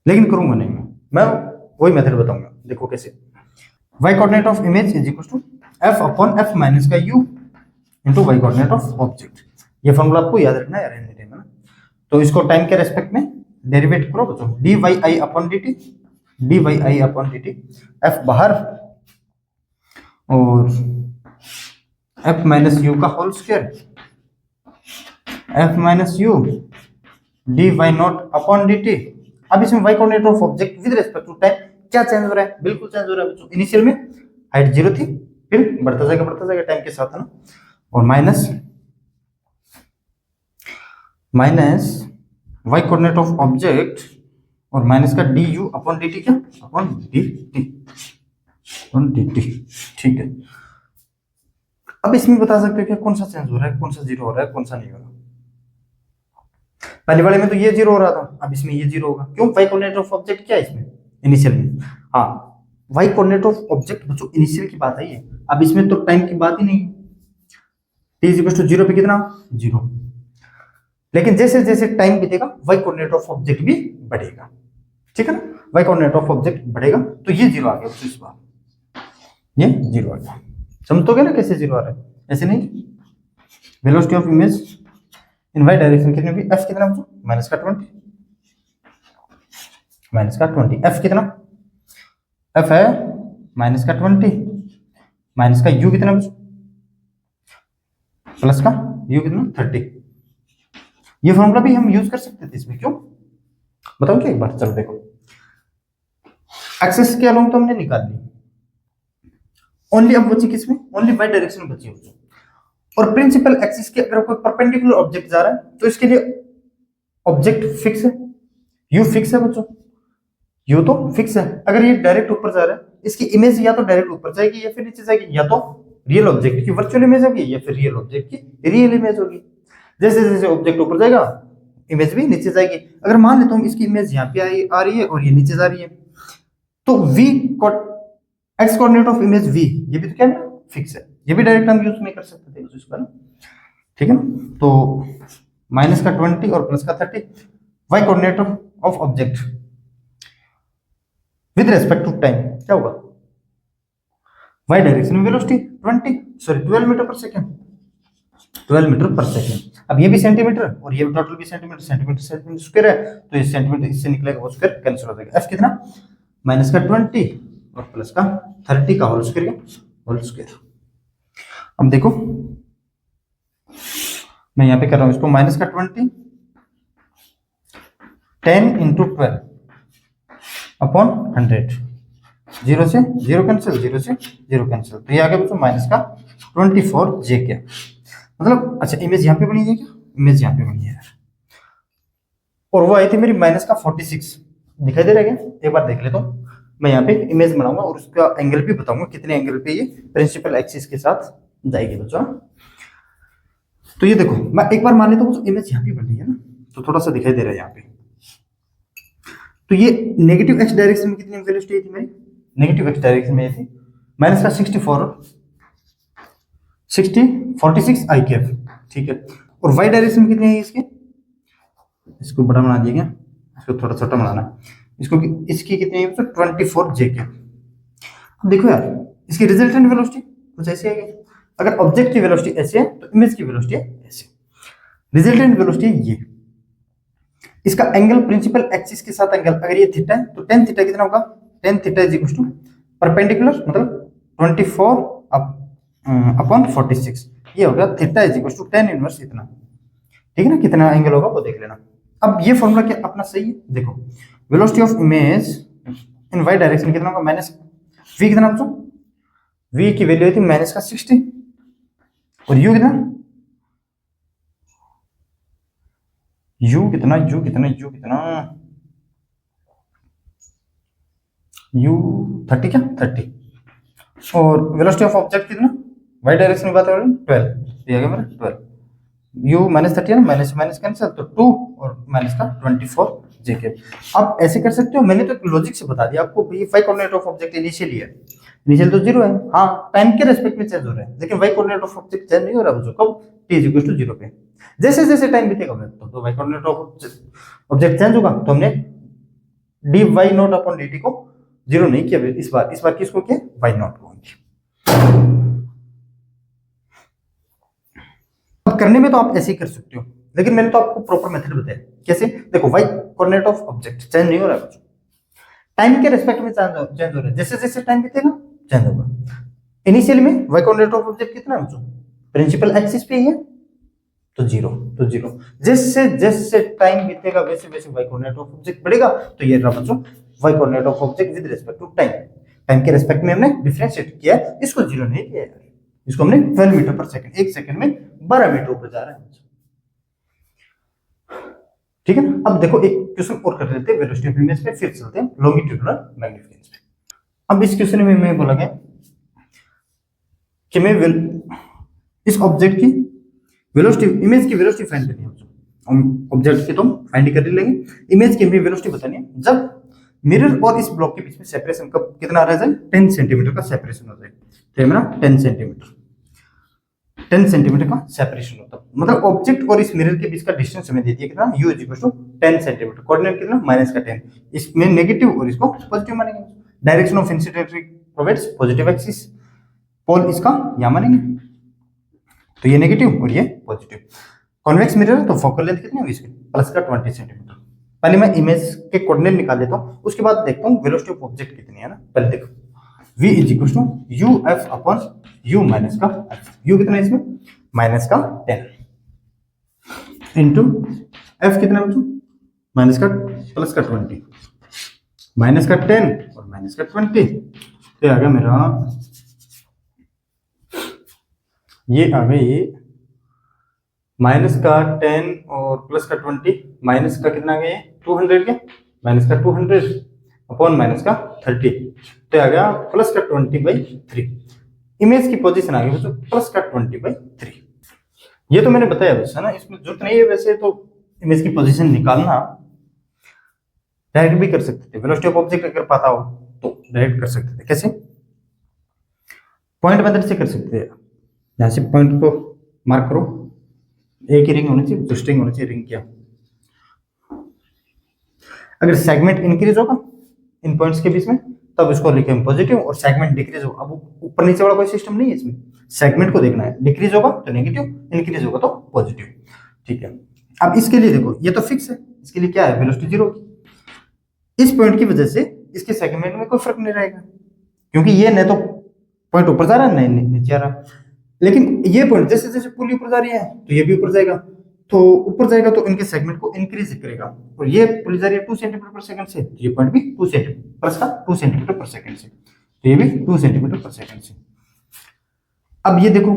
लेकिन करूंगा नहीं मैं वही मेथड बताऊंगा। देखो कैसे, y coordinate of image is equal to f upon f minus का u into y coordinate of object. ये फॉर्मूला आपको याद रखना है एनी टाइम, है ना। तो इसको टाइम के रेस्पेक्ट में डेरिवेट करो बच्चों, dy upon dt, dy upon dt, f बाहर और f माइनस u का whole square, f minus u dy naught upon dt। अब इसमें y coordinate of object with respect to time क्या चेंज हो रहा है, बिल्कुल चेंज हो रहा है बच्चों। इनिशियल में हाइट 0 थी, फिर बढ़ता जाएगा टाइम के साथ, है ना। और minus y coordinate of object और माइनस का du अपॉन dt, क्या अपॉन dt, ठीक है। अब इसमें बता सकते हो कि कौन सा चेंज हो रहा है, कौन सा जीरो हो रहा है, कौन सा नहीं हो रहा। पहले वाले में तो ये जीरो हो रहा था, अब इसमें ये जीरो होगा। क्यों, वाई कोऑर्डिनेट ऑफ ऑब्जेक्ट क्या है इसमें इनिशियल में। हाँ, वाई कोऑर्डिनेट ऑफ ऑब्जेक्ट बच्चों इनिशियल की बात है ये, अब इसमें तो टाइम की बात ही नहीं। t इज इक्वल टू 0 पे कितना, 0। लेकिन जैसे जैसे टाइम बीतेगा वाई कोऑर्डिनेट ऑफ ऑब्जेक्ट भी बढ़ेगा, ठीक है ना। वाई कोऑर्डिनेट ऑफ ऑब्जेक्ट बढ़ेगा तो ये जीरो आ गया इस बार, ये जीरो आ गया। समझोगे ना कैसे जीरो आ रहा है, ऐसे नहीं। Velocity of image in y direction कितनी भी, f कितना बच्चों, माइनस का 20, माइनस का 20। f कितना, f है माइनस का 20, माइनस का u कितना बच्चों, प्लस का u कितना 30। ये फॉर्मूला भी हम यूज कर सकते थे इसमें, क्यों बताओ क्या एक बार। चलो देखो, एक्सिस के अलोंग तो हमने निकाल ली, ओनली अब बची किसमें, ओनली वाई डायरेक्शन बची है। और प्रिंसिपल एक्सिस के अगर कोई परपेंडिकुलर ऑब्जेक्ट जा रहा है तो इसके लिए ऑब्जेक्ट फिक्स है, यू फिक्स है बच्चों, यू तो फिक्स है। अगर ये डायरेक्ट ऊपर जा रहा है, इसकी इमेज या तो डायरेक्ट ऊपर जाएगी या फिर नीचे जाएगी, या तो रियल ऑब्जेक्ट की वर्चुअल इमेज होगी या फिर रियल ऑब्जेक्ट की रियल इमेज होगी। जैसे जैसे ऑब्जेक्ट ऊपर जाएगा इमेज भी नीचे जाएगी। अगर मान लेते हम इसकी इमेज यहाँ पे आ रही है और ये नीचे जा रही है, तो v x coordinate of image v, ये भी तो क्या है, फिक्स है। ये भी डायरेक्ट हम यूज नहीं कर सकते थे उसका ना, ठीक है ना। तो माइनस का 20 और प्लस का 30, y coordinate of object with respect to time क्या होगा, वाई डायरेक्शन में velocity 12 metre per second, 12 metre per second. अब ये भी सेंटीमीटर और ये टोटल भी सेंटीमीटर, सेंटीमीटर स्क्वायर है, तो ये सेंटीमीटर इससे निकलेगा, वो स्क्वायर कैंसिल हो जाएगा। f कितना, माइनस का 20 और प्लस का 30 का होल स्क्वायर। अब देखो मैं यहाँ पे कर रहा हूँ इसको, माइनस का 20 10 इंटू 12 अपॉन 100, 0 से 0 कैंसिल, 0 से 0 कैंसिल, तो ये आ गया बच्चों माइनस का 24 जे क्या, मतलब अच्छा इमेज यहाँ पे बनी है क्या, इमेज यहाँ पे बनी है यार। और वो आई थी मेरी माइनस का 46, दिखाई दे रहा है क्या, एक बार देख लेता हूँ। मैं यहाँ पे इमेज बनाऊंगा और उसका एंगल भी बताऊंगा कितने एंगल पे ये प्रिंसिपल एक्सिस के साथ जाएगी बच्चों। तो ये देखो मैं एक बार मान लेता हूँ, इमेज यहाँ पे बन रही है ना, तो थोड़ा सा दिखाई दे रहा है यहाँ पे। तो ये नेगेटिव एक्स डायरेक्शन में कितनी वेलोसिटी थी मेरी, नेगेटिव एक्स डायरेक्शन में थी माइनस का 46 आई कैप, ठीक है। और वाई डायरेक्शन में कितनी है इसके, इसको बड़ा बना दिया गया, इसको थोड़ा छोटा बनाना, इसको इसकी कितनी है 24 जे कैप। अब देखो यार इसकी रिजल्टेंट वेलोसिटी कुछ ऐसी है, अगर ऑब्जेक्ट की वेलोसिटी ऐसे है तो इमेज की वेलोसिटी ऐसे, रिजल्टेंट वेलोसिटी ये। इसका एंगल प्रिंसिपल एक्सिस के साथ एंगल अगर ये थीटा है तो tan थीटा कितना होगा, tan theta is equal to perpendicular मतलब 24 अपॉन 46, ये होगा theta is equal to tan inverse इतना, ठीक है ना। कितना एंगल होगा वो देख लेना। अब ये फॉर्मूला क्या अपना सही है, देखो velocity of image in y direction कितना होगा, माइनस v कितना बच्चों, v की वैल्यू थी माइनस का 60 और u कितना, u कितना u 30 क्या 30, और वेलोसिटी ऑफ ऑब्जेक्ट कितना, वाई डायरेक्शन में बात कर रहे हैं 12, ये आ गया मेरा 12, u माइनस 30 है ना, माइनस माइनस कैंसिल, तो 2 और माइनस का 24 जेके। आप ऐसे कर सकते हो, मैंने तो लॉजिक से बता दिया आपको, ये y coordinate of object initially है, इनिशियल तो 0 है, हाँ टाइम के रेस्पेक्ट में चेंज हो रहा है, लेकिन y coordinate of object change नहीं हो रहा बच्चों, कब t इज इक्वल टू 0 पे। जैसे जैसे टाइम बीतेगा तो y coordinate of object change होगा, तो हमने dy नॉट अपॉन dt को 0 नहीं किया इस बार किसको किया, y नॉट को। अब करने में तो आप ऐसे ही कर सकते हो, लेकिन मैंने तो आपको प्रॉपर मेथड बताया कैसे। देखो y coordinate of object change नहीं हो रहा है, टाइम के रेस्पेक्ट में चेंज हो रहा है, जैसे जैसे टाइम बीतेगा चेंज होगा। इनिशियली में y कोऑर्डिनेट ऑफ ऑब्जेक्ट कितना है बच्चों, प्रिंसिपल एक्सिस पे ही है, तो 0। जैसे जैसे टाइम बीतेगा वैसे वैसे y कोऑर्डिनेट ऑफ ऑब्जेक्ट बढ़ेगा, तो ये रहा बच्चों y coordinate of object with respect to time. Time के रेस्पेक्ट में हमने डिफरेंशिएट किया, इसको 0 नहीं किया यार, इसको हमने 12 मीटर पर सेकंड, एक सेकंड में 12 मीटर ऊपर जा रहा है। ठीक है ना। अब देखो एक क्वेश्चन और कर लेते हैं वेलोसिटी ऑफ इमेज पे, फिर चलते हैं लॉन्गिट्यूडिनल मैग्निफिकेंस पे। अब इस क्वेश्चन में मैं बोला गया कि मैं इस ऑब्जेक्ट की वेलोसिटी, इमेज की वेलोसिटी फाइंड करनी है, हम ऑब्जेक्ट की तो फाइंड कर लेंगे, इमेज की हमें वेलोसिटी बतानी है जब मिरर और इस ब्लॉक के बीच में सेपरेशन कब कितना आ रहा है, 10 सेंटीमीटर का सेपरेशन हो जाए, तो मेरा 10 सेंटीमीटर का सेपरेशन होता है, मतलब ऑब्जेक्ट और इस मिरर के बीच का डिस्टेंस हमें दे दिया कितना, u is equal to 10 centimetre, coordinate कितना -10, इसमें नेगेटिव और इसको पॉजिटिव मानेंगे, direction of incident ray provides positive axis, pole इसका यहां मानेंगे, तो ये नेगेटिव और ये पॉजिटिव। कॉन्वेक्स मिरर है तो फोकल लेंथ कितनी होगी इसकी, प्लस का 20 सेंटीमीटर। पहले मैं इमेज के कोऑर्डिनेट निकाल लेता हूं, उसके बाद देखता हूं वेलोसिटी ऑफ ऑब्जेक्ट कितनी है ना। पहले देखो v is equal to uf upon u minus का f, u कितना है इसमें माइनस का 10 इंटू f कितना है बच्चों माइनस का प्लस का 20, माइनस का 10 और माइनस का 20, तो आ गया मेरा ये आ गया ये माइनस का 10 और प्लस का 20, माइनस का कितना गया 200 के, माइनस का 200 अपॉन माइनस का 30, तो आ गया प्लस का 20/3। इमेज की पोजीशन आ गई बच्चों प्लस का 20/3। ये तो मैंने बताया बस है ना, इसमें जरूरत नहीं है वैसे तो इमेज की पोजीशन निकालना, डायरेक्ट भी कर सकते थे, वेलोसिटी ऑफ ऑब्जेक्ट अगर पता हो तो डायरेक्ट कर सकते थे। कैसे, पॉइंट मेथड से कर सकते हैं, यहाँ से पॉइंट को मार्क करो, एक ही रिंग होनी चाहिए, दो स्ट्रिंग होनी चाहिए रिंग क्या, अगर सेगमेंट इंक्रीज होगा इन पॉइंट्स के बीच में तब इसको लिखे हम पॉजिटिव, और सेगमेंट डिक्रीज होगा, अब ऊपर नीचे वाला कोई सिस्टम नहीं है इसमें, सेगमेंट को देखना है, डिक्रीज होगा तो नेगेटिव, इंक्रीज होगा तो पॉजिटिव। ठीक है, अब इसके लिए देखो ये तो फिक्स है, इसके लिए क्या है वेलोसिटी 0 की, इस पॉइंट की वजह से इसके सेगमेंट में कोई फर्क नहीं रहेगा, क्योंकि ये न तो पॉइंट ऊपर जा रहा है नहीं नीचे आ रहा, लेकिन ये पॉइंट जैसे जैसे पुली ऊपर जा रही है तो ये भी ऊपर जाएगा, तो ऊपर जाएगा तो इनके सेगमेंट को इंक्रीज करेगा, और ये पुली जा रही है 2 सेंटीमीटर पर सेकंड से, तो ये पॉइंट भी 2 सेंटीमीटर प्लस का 2 सेंटीमीटर पर सेकंड से, तो ये भी 2 सेंटीमीटर पर सेकंड से। अब ये देखो,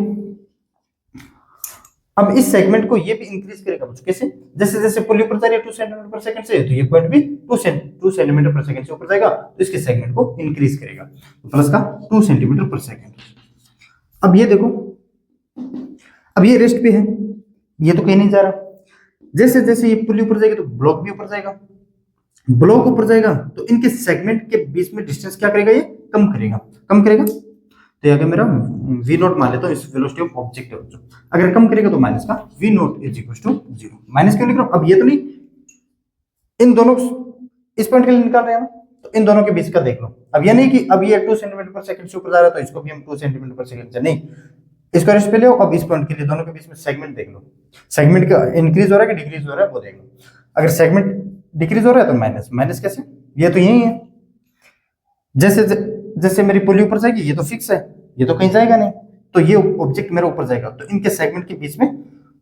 अब इस सेगमेंट को ये भी इंक्रीज करेगा बच्चों, कैसे, जैसे जैसे पुली ऊपर जा रही है 2 सेंटीमीटर पर सेकंड से, तो ये पॉइंट भी 2 सेंटीमीटर पर सेकंड से ऊपर जाएगा, तो इसके सेगमेंट को इंक्रीज करेगा, तो प्लस का 2 सेंटीमीटर पर सेकंड। अब ये देखो, अब ये रेस्ट पे है, ये तो कहीं नहीं जा रहा, जैसे जैसे ये पुली ऊपर जाएगी तो ब्लॉक भी ऊपर जाएगा, ब्लॉक ऊपर जाएगा तो इनके सेगमेंट के बीच में डिस्टेंस क्या करेगा, ये कम करेगा, तो अगर मेरा v नॉट मान लेता हूं, इस वेलोसिटी ऑफ ऑब्जेक्ट है बच्चों, अगर कम करेगा तो माइनस का v naught is equal to 0, minus क्यों लिख रहा हूं, अब ये तो नहीं, इन दोनों इस पॉइंट के लिए निकाल रहे हैं ना, तो इन दोनों के बीच का देख लो, अब ये नहीं कि अब ये 2 सेंटीमीटर पर सेकंड से ऊपर जा रहा है तो इसको भी हम 2 सेंटीमीटर पर सेकंड से, नहीं, इसको रेस्ट पे ले, अब इस पॉइंट के लिए दोनों के बीच में सेगमेंट देख लो, सेगमेंट का इंक्रीज हो रहा है कि डिक्रीज हो रहा है वो देख लो, अगर सेगमेंट डिक्रीज हो रहा है तो माइनस, माइनस कैसे, ये तो यही है, जैसे जैसे मेरी पुली ऊपर जाएगी ये तो फिक्स है, ये तो कहीं जाएगा नहीं, तो ये ऑब्जेक्ट मेरा ऊपर जाएगा, तो इनके सेगमेंट के बीच में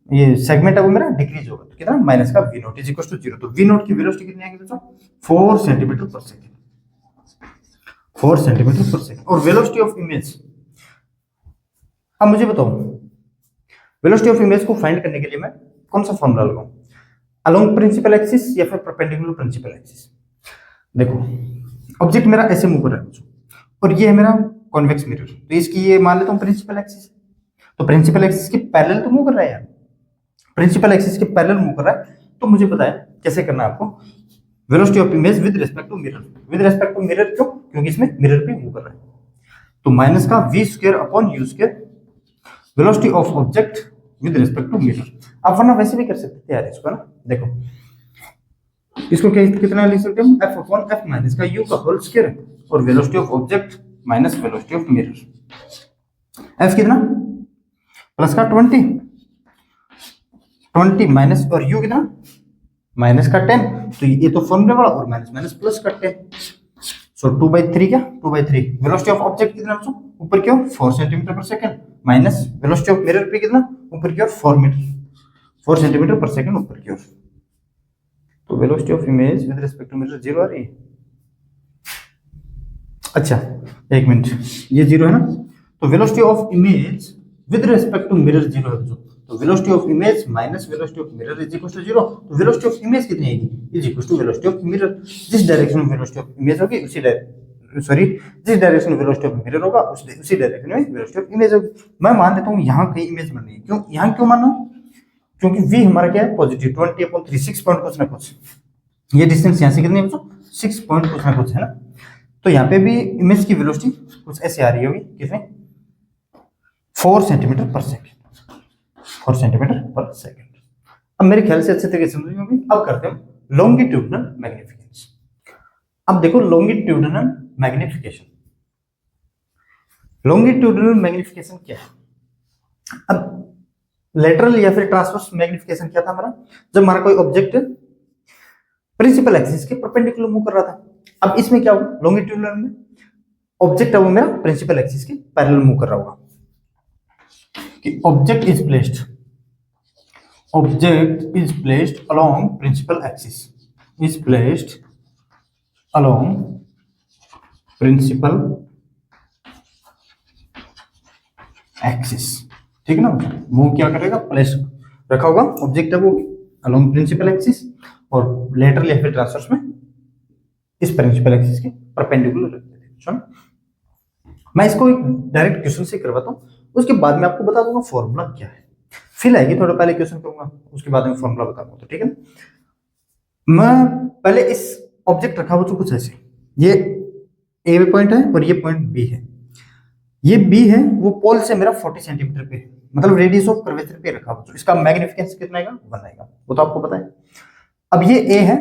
ये सेगमेंट है वो मेरा डिक्रीज होगा, तो कितना माइनस का v naught is equal to 0, तो v नॉट की वेलोसिटी कितनी आएगी दोस्तों 4 सेंटीमीटर पर सेकंड, 4 सेंटीमीटर पर सेकंड। और वेलोसिटी ऑफ इमेज, अब मुझे बताओ वेलोसिटी ऑफ इमेज को फाइंड करने के लिए मैं कौन सा फॉर्मूला लगाऊं, अलोंग प्रिंसिपल एक्सिस या फिर परपेंडिकुलर प्रिंसिपल एक्सिस। देखो ऑब्जेक्ट मेरा ऐसे मूव कर रहा है और ये है मेरा कॉन्वेक्स मिरर, तो इसकी ये मान लेता हूँ प्रिंसिपल एक्सिस, तो प्रिंसिपल एक्सिस के पैरेलल तो मूव कर रहा है यार, प्रिंसिपल एक्सिस के पैरेलल मूव कर रहा है। तो मुझे पता है कैसे करना है आपको, velocity of image with respect to mirror, with respect to mirror क्यों, क्योंकि इसमें मिरर पे मूव कर रहा है। तो माइनस का v square upon u square velocity of object with respect to mirror. आप वरना वैसे भी कर सकते थे यार इसको ना, देखो इसको कितना लिख सकते हम, f अपॉन f माइनस का u का होल स्क्वायर और velocity of object minus velocity of mirror. f कितना प्लस का 20 माइनस और u कितना माइनस का 10, तो ये तो फॉर्मूला वाला और माइनस माइनस प्लस का 10, सो 2/3 क्या 2/3। वेलोसिटी ऑफ ऑब्जेक्ट कितना बच्चों, ऊपर की ओर 4 सेंटीमीटर पर second minus velocity of mirror पे कितना ऊपर की ओर 4 सेंटीमीटर पर सेकंड ऊपर की ओर। तो velocity of image with respect to mirror 0 आ रही है। अच्छा एक मिनट, ये 0 है ना, तो velocity of image with respect to mirror 0 है बच्चों, तो velocity of image minus velocity of mirror is equal to 0। तो वेलोसिटी ऑफ इमेज कितनी आएगी, is equal to velocity of mirror, जिस डायरेक्शन में वेलोसिटी ऑफ इमेज होगी उसी जिस डायरेक्शन में वेलोसिटी ऑफ मिरर होगा उसी डायरेक्शन में वेलोसिटी ऑफ इमेज होगी। मैं मान लेता हूँ यहाँ कहीं इमेज बन रही है, क्यों यहाँ क्यों माना, क्योंकि v हमारा क्या है पॉजिटिव 20/3 6 पॉइंट कुछ ना कुछ, ये डिस्टेंस यहाँ से कितनी है बच्चों 6 पॉइंट कुछ ना कुछ है ना, तो यहाँ पे भी इमेज की वेलोसिटी कुछ ऐसे आ रही होगी, कितने 4 सेंटीमीटर पर सेकंड, 4 सेंटीमीटर पर सेकंड। अब मेरे ख्याल से अच्छे तरीके से समझ होगी। अब करते हैं लॉन्गिट्यूडनल मैग्निफिकेशन। अब देखो लॉन्गिट्यूडनल मैग्निफिकेशन, लॉन्गिट्यूडनल मैग्निफिकेशन क्या है। अब लेटरल या फिर ट्रांसवर्स मैग्निफिकेशन क्या था हमारा, जब हमारा कोई ऑब्जेक्ट प्रिंसिपल एक्सिस के परपेंडिकुलर मूव कर रहा था। अब इसमें क्या होगा, लॉन्गिट्यूडनल में ऑब्जेक्ट है वो मेरा प्रिंसिपल एक्सिस के पैरेलल मूव कर रहा होगा, कि object is placed along principal axis, is placed along principal axis, ठीक है ना, मूव क्या करेगा प्लेस रखा होगा, ऑब्जेक्ट है वो अलोंग प्रिंसिपल एक्सिस और लेटरल या फिर ट्रांसवर्स में इस प्रिंसिपल एक्सिस के परपेंडिकुलर रख देते हैं। सुन मैं इसको एक डायरेक्ट क्वेश्चन से करवाता हूँ, उसके बाद में आपको बता दूंगा फॉर्मूला क्या है, फिर आएगी थोड़ा पहले क्वेश्चन करूंगा उसके बाद में फॉर्मूला बताऊंगा, तो ठीक है ना। मैं पहले इस ऑब्जेक्ट रखा हुआ कुछ ऐसे, ये ए पॉइंट है और ये पॉइंट बी है, ये बी है वो पोल से मेरा 40 सेंटीमीटर पे है, मतलब रेडियस ऑफ कर्वेचर पे रखा हुआ, इसका मैग्निफिकेंस कितना आएगा 1 आएगा, वो तो आपको पता है। अब ये ए है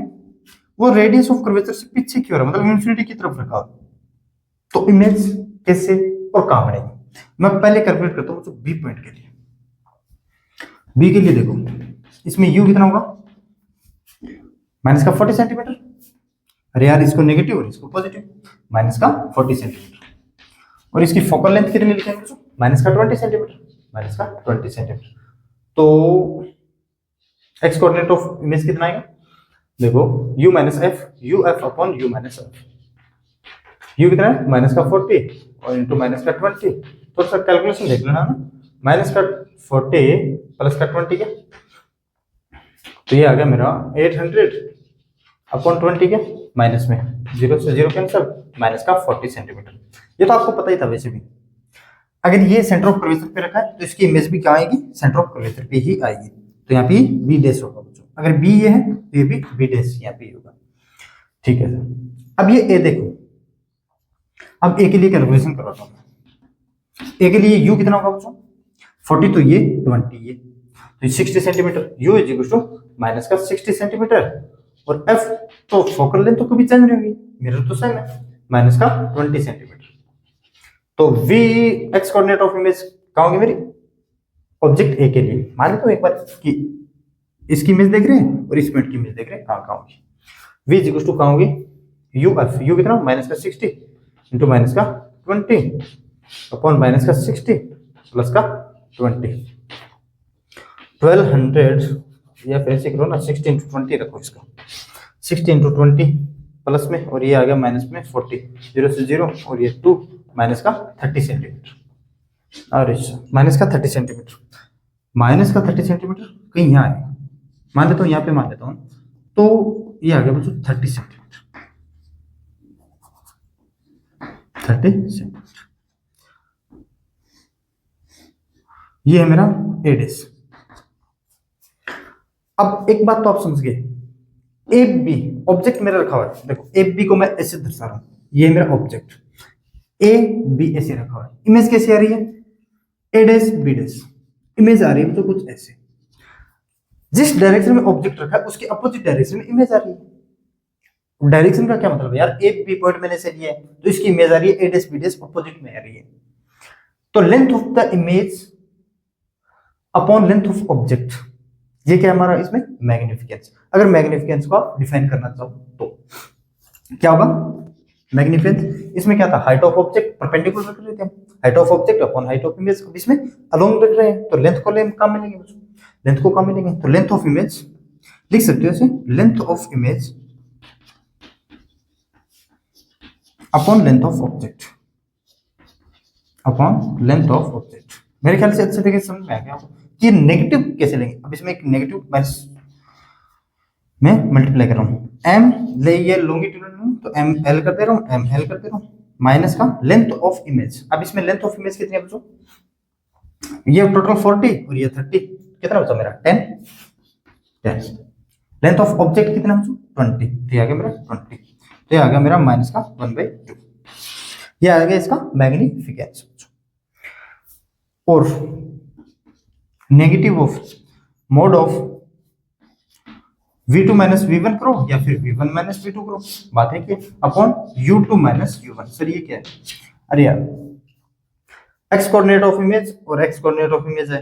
वो रेडियस ऑफ कर्वेचर से पीछे की ओर मतलब इंफिनिटी की तरफ रखा, तो इमेज कैसे और कहां बनेगी, मैं पहले कैलकुलेट करता हूं बी पॉइंट के लिए। बी के लिए देखो इसमें यू कितना होगा माइनस का 40 सेंटीमीटर, अरे यार इसको नेगेटिव और इसको पॉजिटिव, माइनस का 40 सेंटीमीटर, और इसकी फोकल लेंथ कितनी लिखेंगे माइनस का 20 सेंटीमीटर, माइनस का 20 सेंटीमीटर। तो एक्स कोऑर्डिनेट ऑफ इमेज कितना आएगा, देखो u minus f, you f upon u minus f, u कितना है माइनस का 40 और इंटू माइनस का 20, तो सर कैलकुलेशन देख लेना ना, माइनस का 40 प्लस का 20 क्या, तो ये आ गया मेरा 800 अपॉन 20 क्या, माइनस में 0 से 0 कैंसिल, माइनस का 40 सेंटीमीटर। ये तो आपको पता ही था वैसे भी। अगर ये सेंटर ऑफ कर्वेचर पे रखा है तो इसकी इमेज भी क्या आएगी, सेंटर ऑफ कर्वेचर पे ही आएगी, तो यहाँ पे बी डैश होगा बच्चों, अगर बी ये है तो ये भी बी डैश यहाँ पे होगा, ठीक है सर। अब ये ए देखो, अब ए के लिए कैलकुलेशन करवाता हूँ, ए के लिए यू कितना होगा बच्चों 40, तो ये 20, ये तो 60 centimetre, u is equal to minus का 60 सेंटीमीटर, और एफ तो फोकल लेंथ तो कभी चेंज नहीं होगी, मिरर तो सेम है, माइनस का 20 सेंटीमीटर। तो v x coordinate of image कहाँ होगी मेरी ऑब्जेक्ट ए के लिए, मान लेते हो एक बार कि इसकी इमेज देख रहे हैं और इस पॉइंट की इमेज देख रहे हैं, कहाँ होगी v इज इक्वल टू कहाँ होगी यू एफ, यू कितना माइनस का 60 इंटू माइनस का 20 अपॉन माइनस का 60 प्लस का 20, 1200 या फिर ऐसे करो ना 60 इंटू 20 रखो इसका, 60 इंटू 20 प्लस में, और ये आ गया माइनस में 40, 0 से 0 और ये 2 माइनस का 30 सेंटीमीटर, और माइनस का 30 सेंटीमीटर, माइनस का 30 सेंटीमीटर कहीं यहाँ आएगा, मान लेता हूँ यहाँ पे मान लेता हूँ, तो ये आ गया बच्चों 30 सेंटीमीटर, 30 सेंटीमीटर। ये है मेरा ए डैश। अब एक बात तो आप समझ गए, ए बी ऑब्जेक्ट मेरा रखा हुआ है, देखो ए बी को मैं ऐसे दर्शा रहा हूं, ये है मेरा ऑब्जेक्ट, ए बी ऐसे रखा हुआ है। इमेज कैसे आ रही है, ए डैश बी डैश, इमेज आ रही है तो कुछ ऐसे। जिस डायरेक्शन में ऑब्जेक्ट रखा है उसके अपोजिट डायरेक्शन में इमेज आ रही है। डायरेक्शन का क्या मतलब है यार, ए बी पॉइंट मैंने से लिया है तो इसकी इमेज आ रही है ए डैश बी डैश अपोजिट में आ रही है। तो length of the image upon length of object, ये क्या हमारा इसमें मैग्निफिकेंस। अगर मैग्निफिकेंस को आप डिफाइन करना चाहो तो क्या होगा, मैग्निफिकेंस इसमें क्या था, हाइट ऑफ ऑब्जेक्ट परपेंडिकुलर रख रहे थे हम, height of object upon height of image. अब इसमें अलोंग रख रहे हैं तो लेंथ को काम मिलेंगे बच्चों, लेंथ को काम मिलेंगे। तो लेंथ ऑफ इमेज लिख सकते हो ऐसे, length of image upon length of object, upon length of object. मेरे ख्याल से अच्छे तरीके से समझ में आ गया कि नेगेटिव कैसे लेंगे। अब इसमें एक नेगेटिव मैं मल्टीप्लाई कर रहा हूँ, एम ले ये लॉन्गिट्यूडनल तो एम एल कर दे रहा हूँ, एम एल कर दे रहा हूँ, माइनस का लेंथ ऑफ इमेज। अब इसमें लेंथ ऑफ इमेज कितनी है बच्चों, ये टोटल 40 और ये 30, कितना बचा मेरा 10। लेंथ ऑफ ऑब्जेक्ट कितना बच्चों 20, तो आ गया मेरा 20, तो आ गया मेरा माइनस का 1/2, ये आ गया इसका मैग्निफिकेंस। और negative of mode of v2 minus v1 करो या फिर v1 माइनस v2 करो, बात है कि upon u2 minus u1। Sir ये क्या है, अरे यार x कोऑर्डिनेट ऑफ इमेज और x कोऑर्डिनेट ऑफ इमेज है,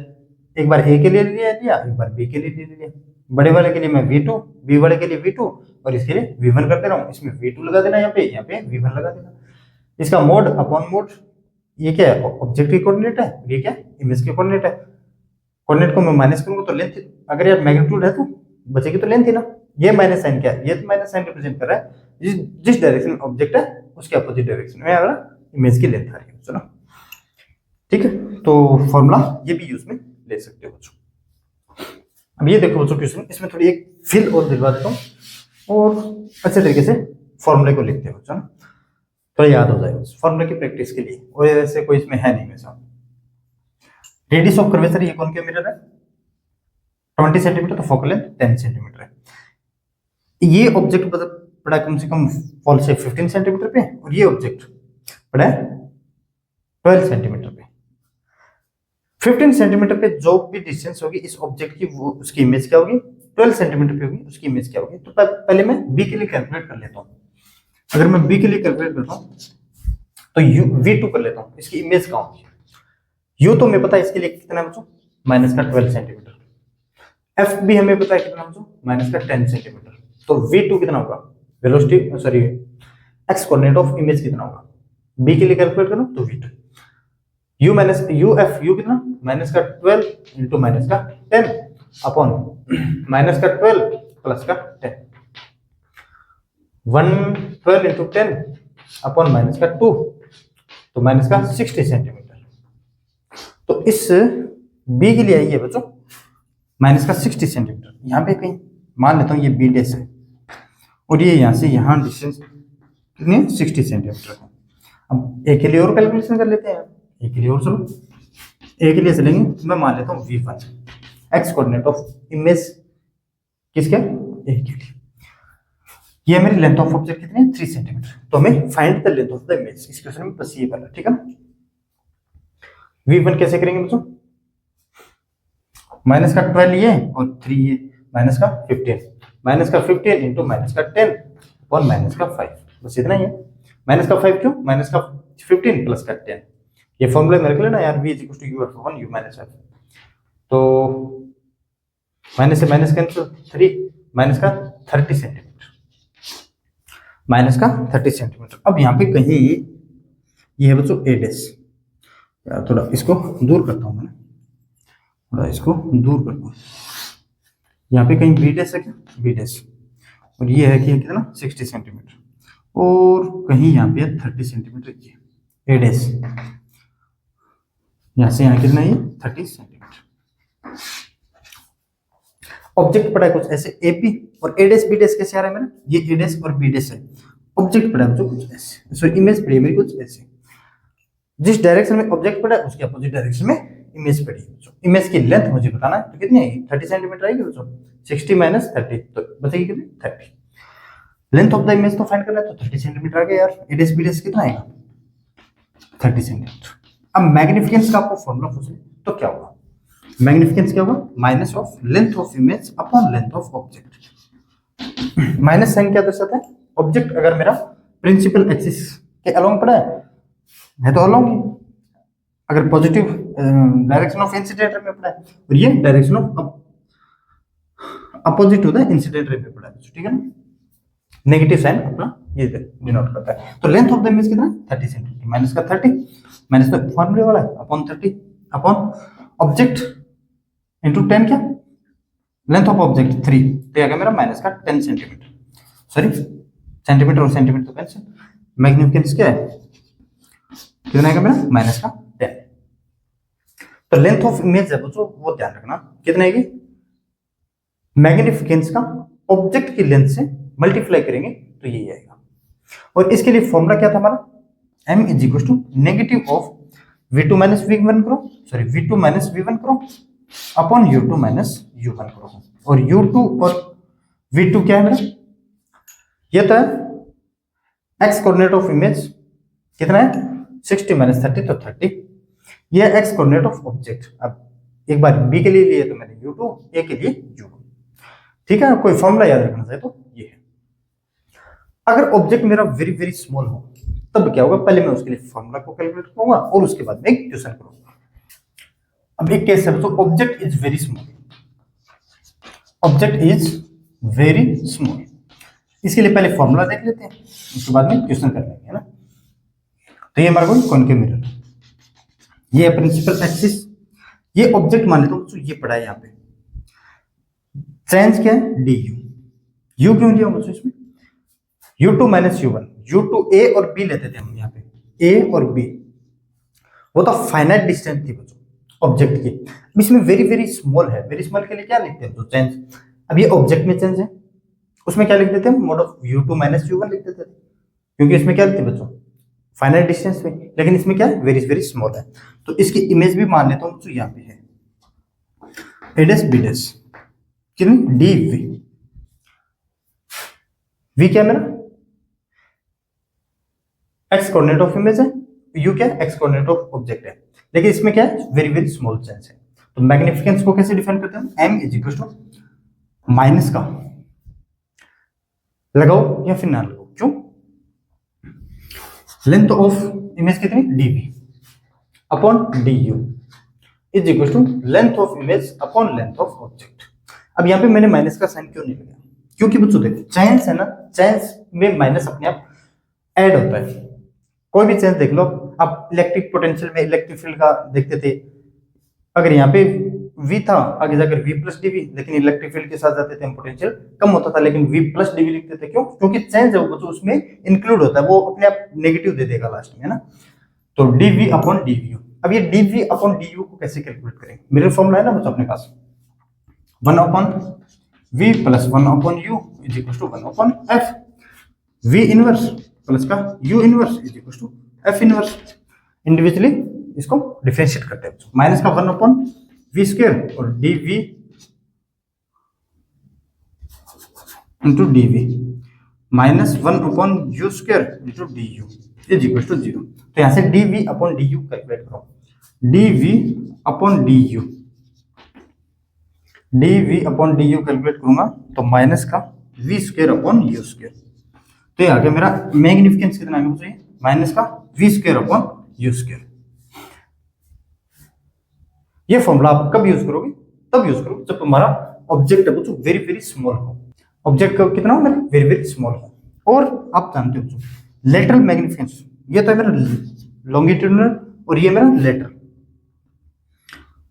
एक बार a के लिए लिया एक बार b के लिए लिया। बड़े वाले के लिए मैं v2, b वाले के लिए v2 और इसके लिए v1 कर दे रहा हूँ, इसमें v2 लगा देना, यहाँ पे v1 लगा देना। इसका मोड अपॉन मोड, ये क्या है ऑब्जेक्ट की कोऑर्डिनेट है, ये क्या इमेज की कोऑर्डिनेट है। कोऑर्डिनेट को मैं माइनस करूंगा तो लेंथ, अगर यार मैग्नीट्यूड है तो बचेगी तो लेंथ ही ना। ये माइनस साइन क्या है, ये तो माइनस साइन रिप्रेजेंट कर रहा है जिस डायरेक्शन में ऑब्जेक्ट है उसके अपोजिट डायरेक्शन में अगर इमेज की लेंथ आ रही है। चलो ठीक है, तो फॉर्मूला ये भी यूज में ले सकते हो बच्चों। अब ये देखो बच्चों क्वेश्चन, इसमें थोड़ी एक फील और दिलवा देता हूँ और अच्छे तरीके से फॉर्मूले को लिखते हो बच्चों, थोड़ा याद हो जाएगा फॉर्मूले की प्रैक्टिस के लिए। और ऐसे कोई इसमें है नहीं वैसा। रेडियस ऑफ कर्वेचर ये कौन के मिरर है 20 सेंटीमीटर, तो फोकल लेंथ 10 सेंटीमीटर है। ये ऑब्जेक्ट पड़ा कम से कम फॉल से 15 सेंटीमीटर पे और ये ऑब्जेक्ट पड़ा है 12 सेंटीमीटर पे। 15 सेंटीमीटर पे जो भी डिस्टेंस होगी इस ऑब्जेक्ट की वो उसकी इमेज क्या होगी, 12 सेंटीमीटर पे होगी उसकी इमेज क्या होगी। तो पहले मैं बी के लिए कैलकुलेट कर लेता हूँ। अगर मैं बी के लिए कैलकुलेट करता हूँ तो यू v2 कर लेता हूँ, इसकी इमेज कहाँ होगी। यू तो हमें पता है इसके लिए कितना बच्चों माइनस का 12 सेंटीमीटर, एफ भी हमें पता है कितना बच्चों माइनस का 10 सेंटीमीटर। तो v2 कितना होगा, velocity sorry x coordinate of image कितना होगा, बी के लिए कैलकुलेट करो तो v2, u minus U F u कितना माइनस का 12 इंटू माइनस का 10 अपॉन माइनस का 12 प्लस का 10, 112 इंटू 10 अपॉन माइनस का 2 तो माइनस का 60 सेंटीमीटर। तो इस बी के लिए आई है बच्चों माइनस का 60 सेंटीमीटर। यहाँ पे कहीं मान लेता हूँ ये बी डैश है और ये यहाँ से यहाँ डिस्टेंस कितनी 60 सेंटीमीटर है। अब ए के लिए और कैलकुलेशन कर लेते हैं, ए के लिए और चलो ए के लिए चलेंगे। मैं मान लेता हूँ v1 x coordinate of image किसके ए के लिए, ये मेरी लेंथ ऑफ ऑब्जेक्ट कितनी है 3 सेंटीमीटर। तो हमें find the length of the image, इस क्वेश्चन में बस ये वाला, ठीक है ना। v1 कैसे करेंगे बच्चों, माइनस का 12 ये और 3 ये माइनस का 15 इंटू माइनस का 10 और माइनस का 5, बस इतना ही है। माइनस का 5 क्यों, माइनस का 15 प्लस का 10, ये फॉर्मूला में रख लेना यार, v is equal to u f 1 u minus f। तो माइनस से माइनस कैंसिल 3 माइनस का 30 सेंटीमीटर, माइनस का 30 सेंटीमीटर। अब यहाँ पे कहीं ये है बच्चों ए डैश, थोड़ा इसको दूर करता हूँ मैं, थोड़ा इसको दूर करता हूँ। यहाँ पे कहीं बी डैश है क्या, बी डैश, और ये है कि कितना 60 सेंटीमीटर और कहीं यहाँ पे 30 सेंटीमीटर ये ए डैश, यहाँ से यहाँ कितना ये 30 सेंटीमीटर। ऑब्जेक्ट पड़ा है कुछ ऐसे ए पी और ए डैश बी डैश कैसे आ रहा है मेरा, ये ए डैश और बी डैश है। ऑब्जेक्ट पड़ा है जो कुछ ऐसे, सॉरी इमेज पड़ी है मेरी कुछ ऐसे। जिस डायरेक्शन में ऑब्जेक्ट पड़ा है उसके अपोजिट डायरेक्शन में इमेज पड़ी है बच्चों। इमेज की लेंथ मुझे बताना है, तो कितनी आएगी 30 सेंटीमीटर आएगी बच्चों। 60 माइनस 30 तो बचेगी कितनी 30। लेंथ ऑफ द इमेज तो फाइंड करना है, तो 30 सेंटीमीटर आ गया यार। एडीएस बीडीएस कितना आएगा 30 सेंटीमीटर। अब मैग्निफिकेंस का आपको फॉर्मूला पूछे तो क्या होगा, मैग्निफिकेंस क्या होगा, minus of length of image upon length of object. Minus sign क्या दर्शाता है, ऑब्जेक्ट अगर मेरा प्रिंसिपल एक्सिस के अलोंग पड़ा है तो अलोंग ही, अगर positive direction of incident ray में पड़ा है और ये direction of opposite to the incident ray में पड़ा है, ठीक है ना। नेगेटिव साइन अपना ये डिनोट करता है। तो लेंथ ऑफ द इमेज कितना 30 सेंटीमीटर, माइनस का 30 माइनस तो फॉर्मूले वाला है अपॉन 30 अपॉन ऑब्जेक्ट इनटू 10 क्या लेंथ ऑफ ऑब्जेक्ट 3, तो आ गया मेरा माइनस का 10 सेंटीमीटर। सॉरी सेंटीमीटर और सेंटीमीटर तो कैंसिल। मैग्निफिकेंस क्या है, कितना आएगा मेरा माइनस का 10। तो लेंथ ऑफ इमेज है बच्चों वो ध्यान रखना कितना आएगी, मैग्निफिकेंस का ऑब्जेक्ट की लेंथ से मल्टीप्लाई करेंगे तो यही आएगा। और इसके लिए फॉर्मूला क्या था हमारा, m is equal to negative of v2 minus v1 करो, सॉरी v2 माइनस v1 करो अपॉन u2 माइनस u1 करो। और u2 और v2 क्या है मेरा, ये तो है x कोऑर्डिनेट ऑफ इमेज कितना है 60 माइनस 30 तो 30, ये है x कोऑर्डिनेट ऑफ ऑब्जेक्ट। अब एक बार b के लिए लिए तो मैंने u2, a के लिए u2, ठीक है। कोई फॉर्मूला याद रखना चाहिए तो ये है। अगर ऑब्जेक्ट मेरा वेरी वेरी स्मॉल हो तब क्या होगा, पहले मैं उसके लिए फॉर्मूला को कैलकुलेट करूंगा और उसके बाद में क्वेश्चन करूंगा। अब एक केस है तो object is very small, object is very small, इसके लिए पहले फॉर्मूला देख लेते हैं उसके बाद में क्वेश्चन कर लेंगे, है ना। तो ये हमारा कोई कॉनकेव मिरर, ये है प्रिंसिपल एक्सिस, ये ऑब्जेक्ट मान लेता हूं ये पड़ा है यहाँ पे, चेंज क्या है डी यू क्यों लिया बच्चों इसमें, u2 minus u1, u2 a और b लेते थे हम यहाँ पे a और b, वो तो फाइनाइट डिस्टेंस थी बच्चों ऑब्जेक्ट की। अब इसमें वेरी वेरी स्मॉल है, वेरी स्मॉल के लिए क्या लिखते हैं तो चेंज। अब ये ऑब्जेक्ट में चेंज है, उसमें क्या लिख देते हैं mode of u2 minus u1 लिख देते थे, क्योंकि इसमें क्या लिखते बच्चों फाइनाइट डिस्टेंस में, लेकिन इसमें क्या है वेरी वेरी स्मॉल है। तो इसकी इमेज भी मान लेता हूँ तो यहाँ पे है एडस बीडस कितनी डी वी क्या मेरा एक्स कोऑर्डिनेट ऑफ इमेज है, यू क्या एक्स कोऑर्डिनेट ऑफ ऑब्जेक्ट है, लेकिन इसमें क्या है वेरी वेरी स्मॉल चेंज है। तो मैग्निफिकेंस को कैसे डिफाइन करते हैं, m is equal to minus का लगाओ या फिर ना लगाओ, क्यों, लेंथ ऑफ इमेज कितनी dv upon du is equal to length of image upon length of object. अब यहाँ पे मैंने माइनस का साइन क्यों नहीं लगाया, क्योंकि बच्चों देखो चेंज है ना, चेंज में माइनस अपने आप ऐड होता है। कोई भी चेंज देख लो, आप इलेक्ट्रिक पोटेंशियल में इलेक्ट्रिक फील्ड का देखते थे, अगर यहाँ पे v था आगे जाकर v प्लस dv, लेकिन इलेक्ट्रिक फील्ड के साथ जाते थे पोटेंशियल कम होता था, लेकिन v प्लस dv लिखते थे, क्यों, क्योंकि चेंज है वो तो उसमें इंक्लूड होता है, वो अपने आप नेगेटिव दे देगा लास्ट में, है ना। तो dv अपॉन du, अब ये dv अपॉन du को कैसे कैलकुलेट करेंगे, मेरे फॉर्मूला है ना बच्चों अपने पास 1 upon v plus 1 upon u is equal to 1 upon f, v inverse plus का u inverse is equal to f inverse. Individually इसको डिफरेंशिएट करते हैं, माइनस का 1 अपॉन v स्क्वायर और dv into dv minus 1 upon u square into du is equal to 0। तो यहां से dv upon du calculate करो, dv upon du, dv upon du calculate करूंगा तो माइनस का v square upon u square, तो ये आ गया मेरा मैग्निफिकेंस कितना आ गया माइनस का v square upon u square. ये फॉर्मूला आप कब यूज करोगे, तब यूज करो जब तुम्हारा ऑब्जेक्ट है वो वेरी वेरी स्मॉल हो, ऑब्जेक्ट का कितना हो मेरा वेरी वेरी स्मॉल हो। और आप जानते हो लेटरल मैग्निफिकेंस, ये तो है मेरा लॉन्गिट्यूडिनल और ये मेरा लेटरल,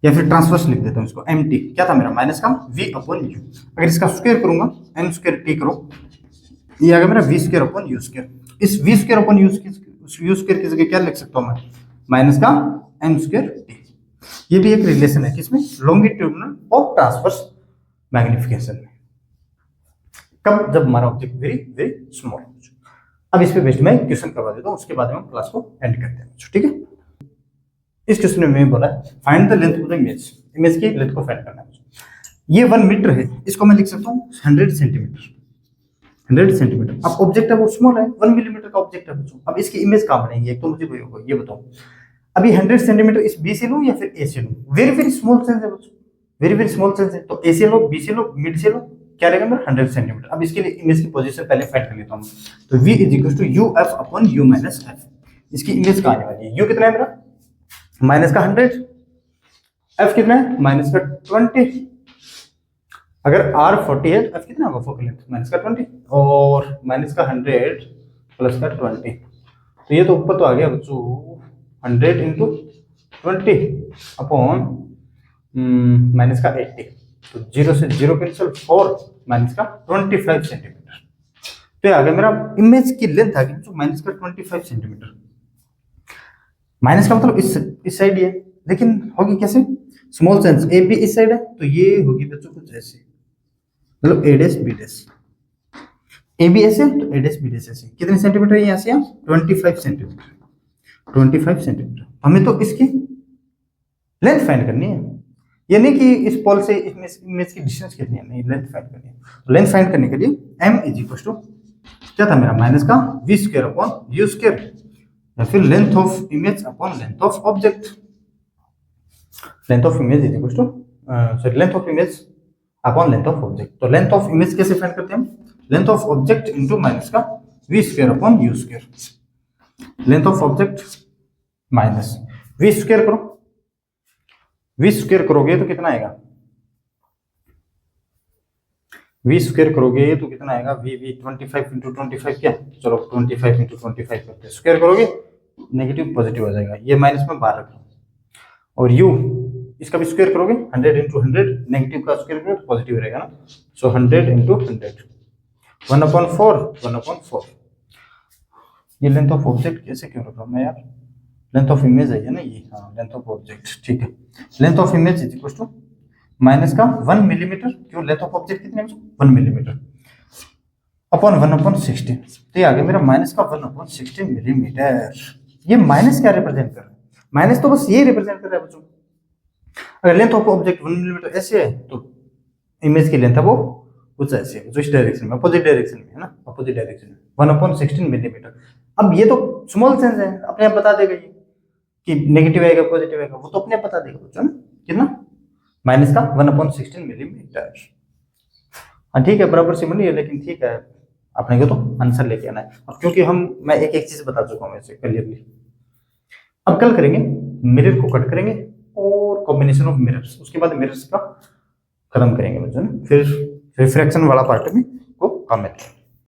या फिर ट्रांसवर्स लिख देता हूं इसको mt, क्या था मेरा माइनस का v अपॉन u, अगर इसका स्क्वायर करूंगा m स्क्वायर t करो, ये आ गया मेरा v square upon u square. इस v square upon u square की जगह क्या लिख सकता हूं मैं, माइनस का m स्क्वायर t। ये भी एक रिलेशन है किसमें, लॉन्गिट्यूडिनल और ट्रांसवर्स मैग्निफिकेशन में, कब, जब हमारा ऑब्जेक्ट वेरी वेरी स्मॉल हो। अब इस पे बेस्ड मैं क्वेश्चन करवा देता हूं, उसके बाद में हम क्लास को एंड करते हैं, ठीक है। इस क्वेश्चन में मैं बोला find the length of the image, image की लेंथ को फाइंड करना है। ये 1 मीटर है, इसको मैं लिख सकता हूँ 100 सेंटीमीटर, 100 सेंटीमीटर। अब ऑब्जेक्ट है वो स्मॉल है, 1 मिलीमीटर का ऑब्जेक्ट है बच्चों। अब इसकी इमेज कहाँ बनेगी, एक तो मुझे ये बताओ। अभी 100 सेंटीमीटर इस बी से लूँ या फिर ए से लूँ? वेरी वेरी स्मॉल सेंस है बच्चों, वेरी वेरी स्मॉल सेंस है। तो ए से लो, बी से लो, मिड से लो, क्या रहेगा मेरा 100 सेंटीमीटर। अब इसके लिए इमेज की पोजीशन पहले फाइंड कर लेता हूँ। तो v is equal to u f upon u minus f. इसकी इमेज कहाँ आने वाली है? यू कितना है मेरा माइनस का 100, एफ कितना है माइनस का 20। अगर r 40 है तो एफ कितना होगा फोकल लेंथ माइनस का 20 और माइनस का 100 प्लस का 20। तो ये तो ऊपर तो आ गया बच्चों 100 इंटू 20 अपॉन माइनस का 80। तो 0 से 0 कैंसिल 4 माइनस का 25 सेंटीमीटर। तो ये आ गया मेरा इमेज की लेंथ आ गई माइनस का 25 सेंटीमीटर। माइनस का मतलब इस साइड ही है, लेकिन होगी कैसे? स्मॉल सेंस, ए बी इस साइड है तो ये होगी बच्चों कुछ ऐसे, मतलब A dash B dash, A B ऐसे तो ए डैश बी डैश ऐसे। कितने सेंटीमीटर है यहाँ से? 25 सेंटीमीटर, 25 सेंटीमीटर। हमें तो इसकी लेंथ फाइंड करनी है, ये नहीं कि इस पॉल से इमेज की डिस्टेंस कितनी है, नहीं, लेंथ फाइंड करनी है। तो लेंथ फाइंड करने के लिए m इज इक्वल टू क्या था मेरा माइनस का v square upon u square, या फिर length of image upon length of object. Length of image is equal to sorry length of image upon length of object. तो length of image कैसे find करते हैं हम? Length of object into minus का v square upon u square. Length of object minus v square करो, v square करोगे तो कितना आएगा? v स्क्वायर करोगे तो कितना आएगा? v 25 इंटू 25 क्या? चलो 25 इंटू 25 करते हैं। स्क्वायर करोगे नेगेटिव पॉजिटिव आ जाएगा, ये माइनस में बाहर रख लो। और u इसका भी स्क्वायर करोगे 100 इंटू 100, नेगेटिव का स्क्वायर करोगे तो पॉजिटिव रहेगा ना। सो 100 इंटू 100, 1/4, 1/4। ये लेंथ ऑफ ऑब्जेक्ट कैसे क्यों रख रहा हूँ मैं यार? लेंथ ऑफ इमेज है ना ये, हाँ लेंथ ऑफ ऑब्जेक्ट, ठीक है। Length of image is equal to minus का 1 मिलीमीटर, क्यों लेंथ ऑफ ऑब्जेक्ट कितने है? 1 मिलीमीटर अपॉन 1/16। तो ये आ गया मेरा माइनस का 1/16 मिलीमीटर। ये माइनस क्या रिप्रेजेंट कर रहा है? माइनस तो बस ये रिप्रेजेंट कर रहा है बच्चों। अगर लेंथ ऑफ ऑब्जेक्ट 1 मिलीमीटर ऐसे है तो इमेज की लेंथ है वो कुछ ऐसे है, जो इस डायरेक्शन में, अपोजिट डायरेक्शन में है ना, अपोजिट डायरेक्शन में 1/16 मिलीमीटर। अब ये तो स्मॉल सेंस है, अपने आप बता देगा ये कि नेगेटिव आएगा पॉजिटिव आएगा, वो तो अपने आप बता देगा बच्चों ना। कितना? माइनस का 1/16 मिलीमीटर। हाँ ठीक है, बराबर से बनी है, लेकिन ठीक है अपने को तो आंसर लेके आना है। अब क्योंकि मैं एक एक चीज बता चुका हूँ वैसे क्लियरली। अब कल करेंगे मिरर को कट करेंगे और कॉम्बिनेशन ऑफ मिरर्स, उसके बाद मिरर्स का खत्म करेंगे बच्चों ना, फिर रिफ्रैक्शन वाला पार्ट में को काम में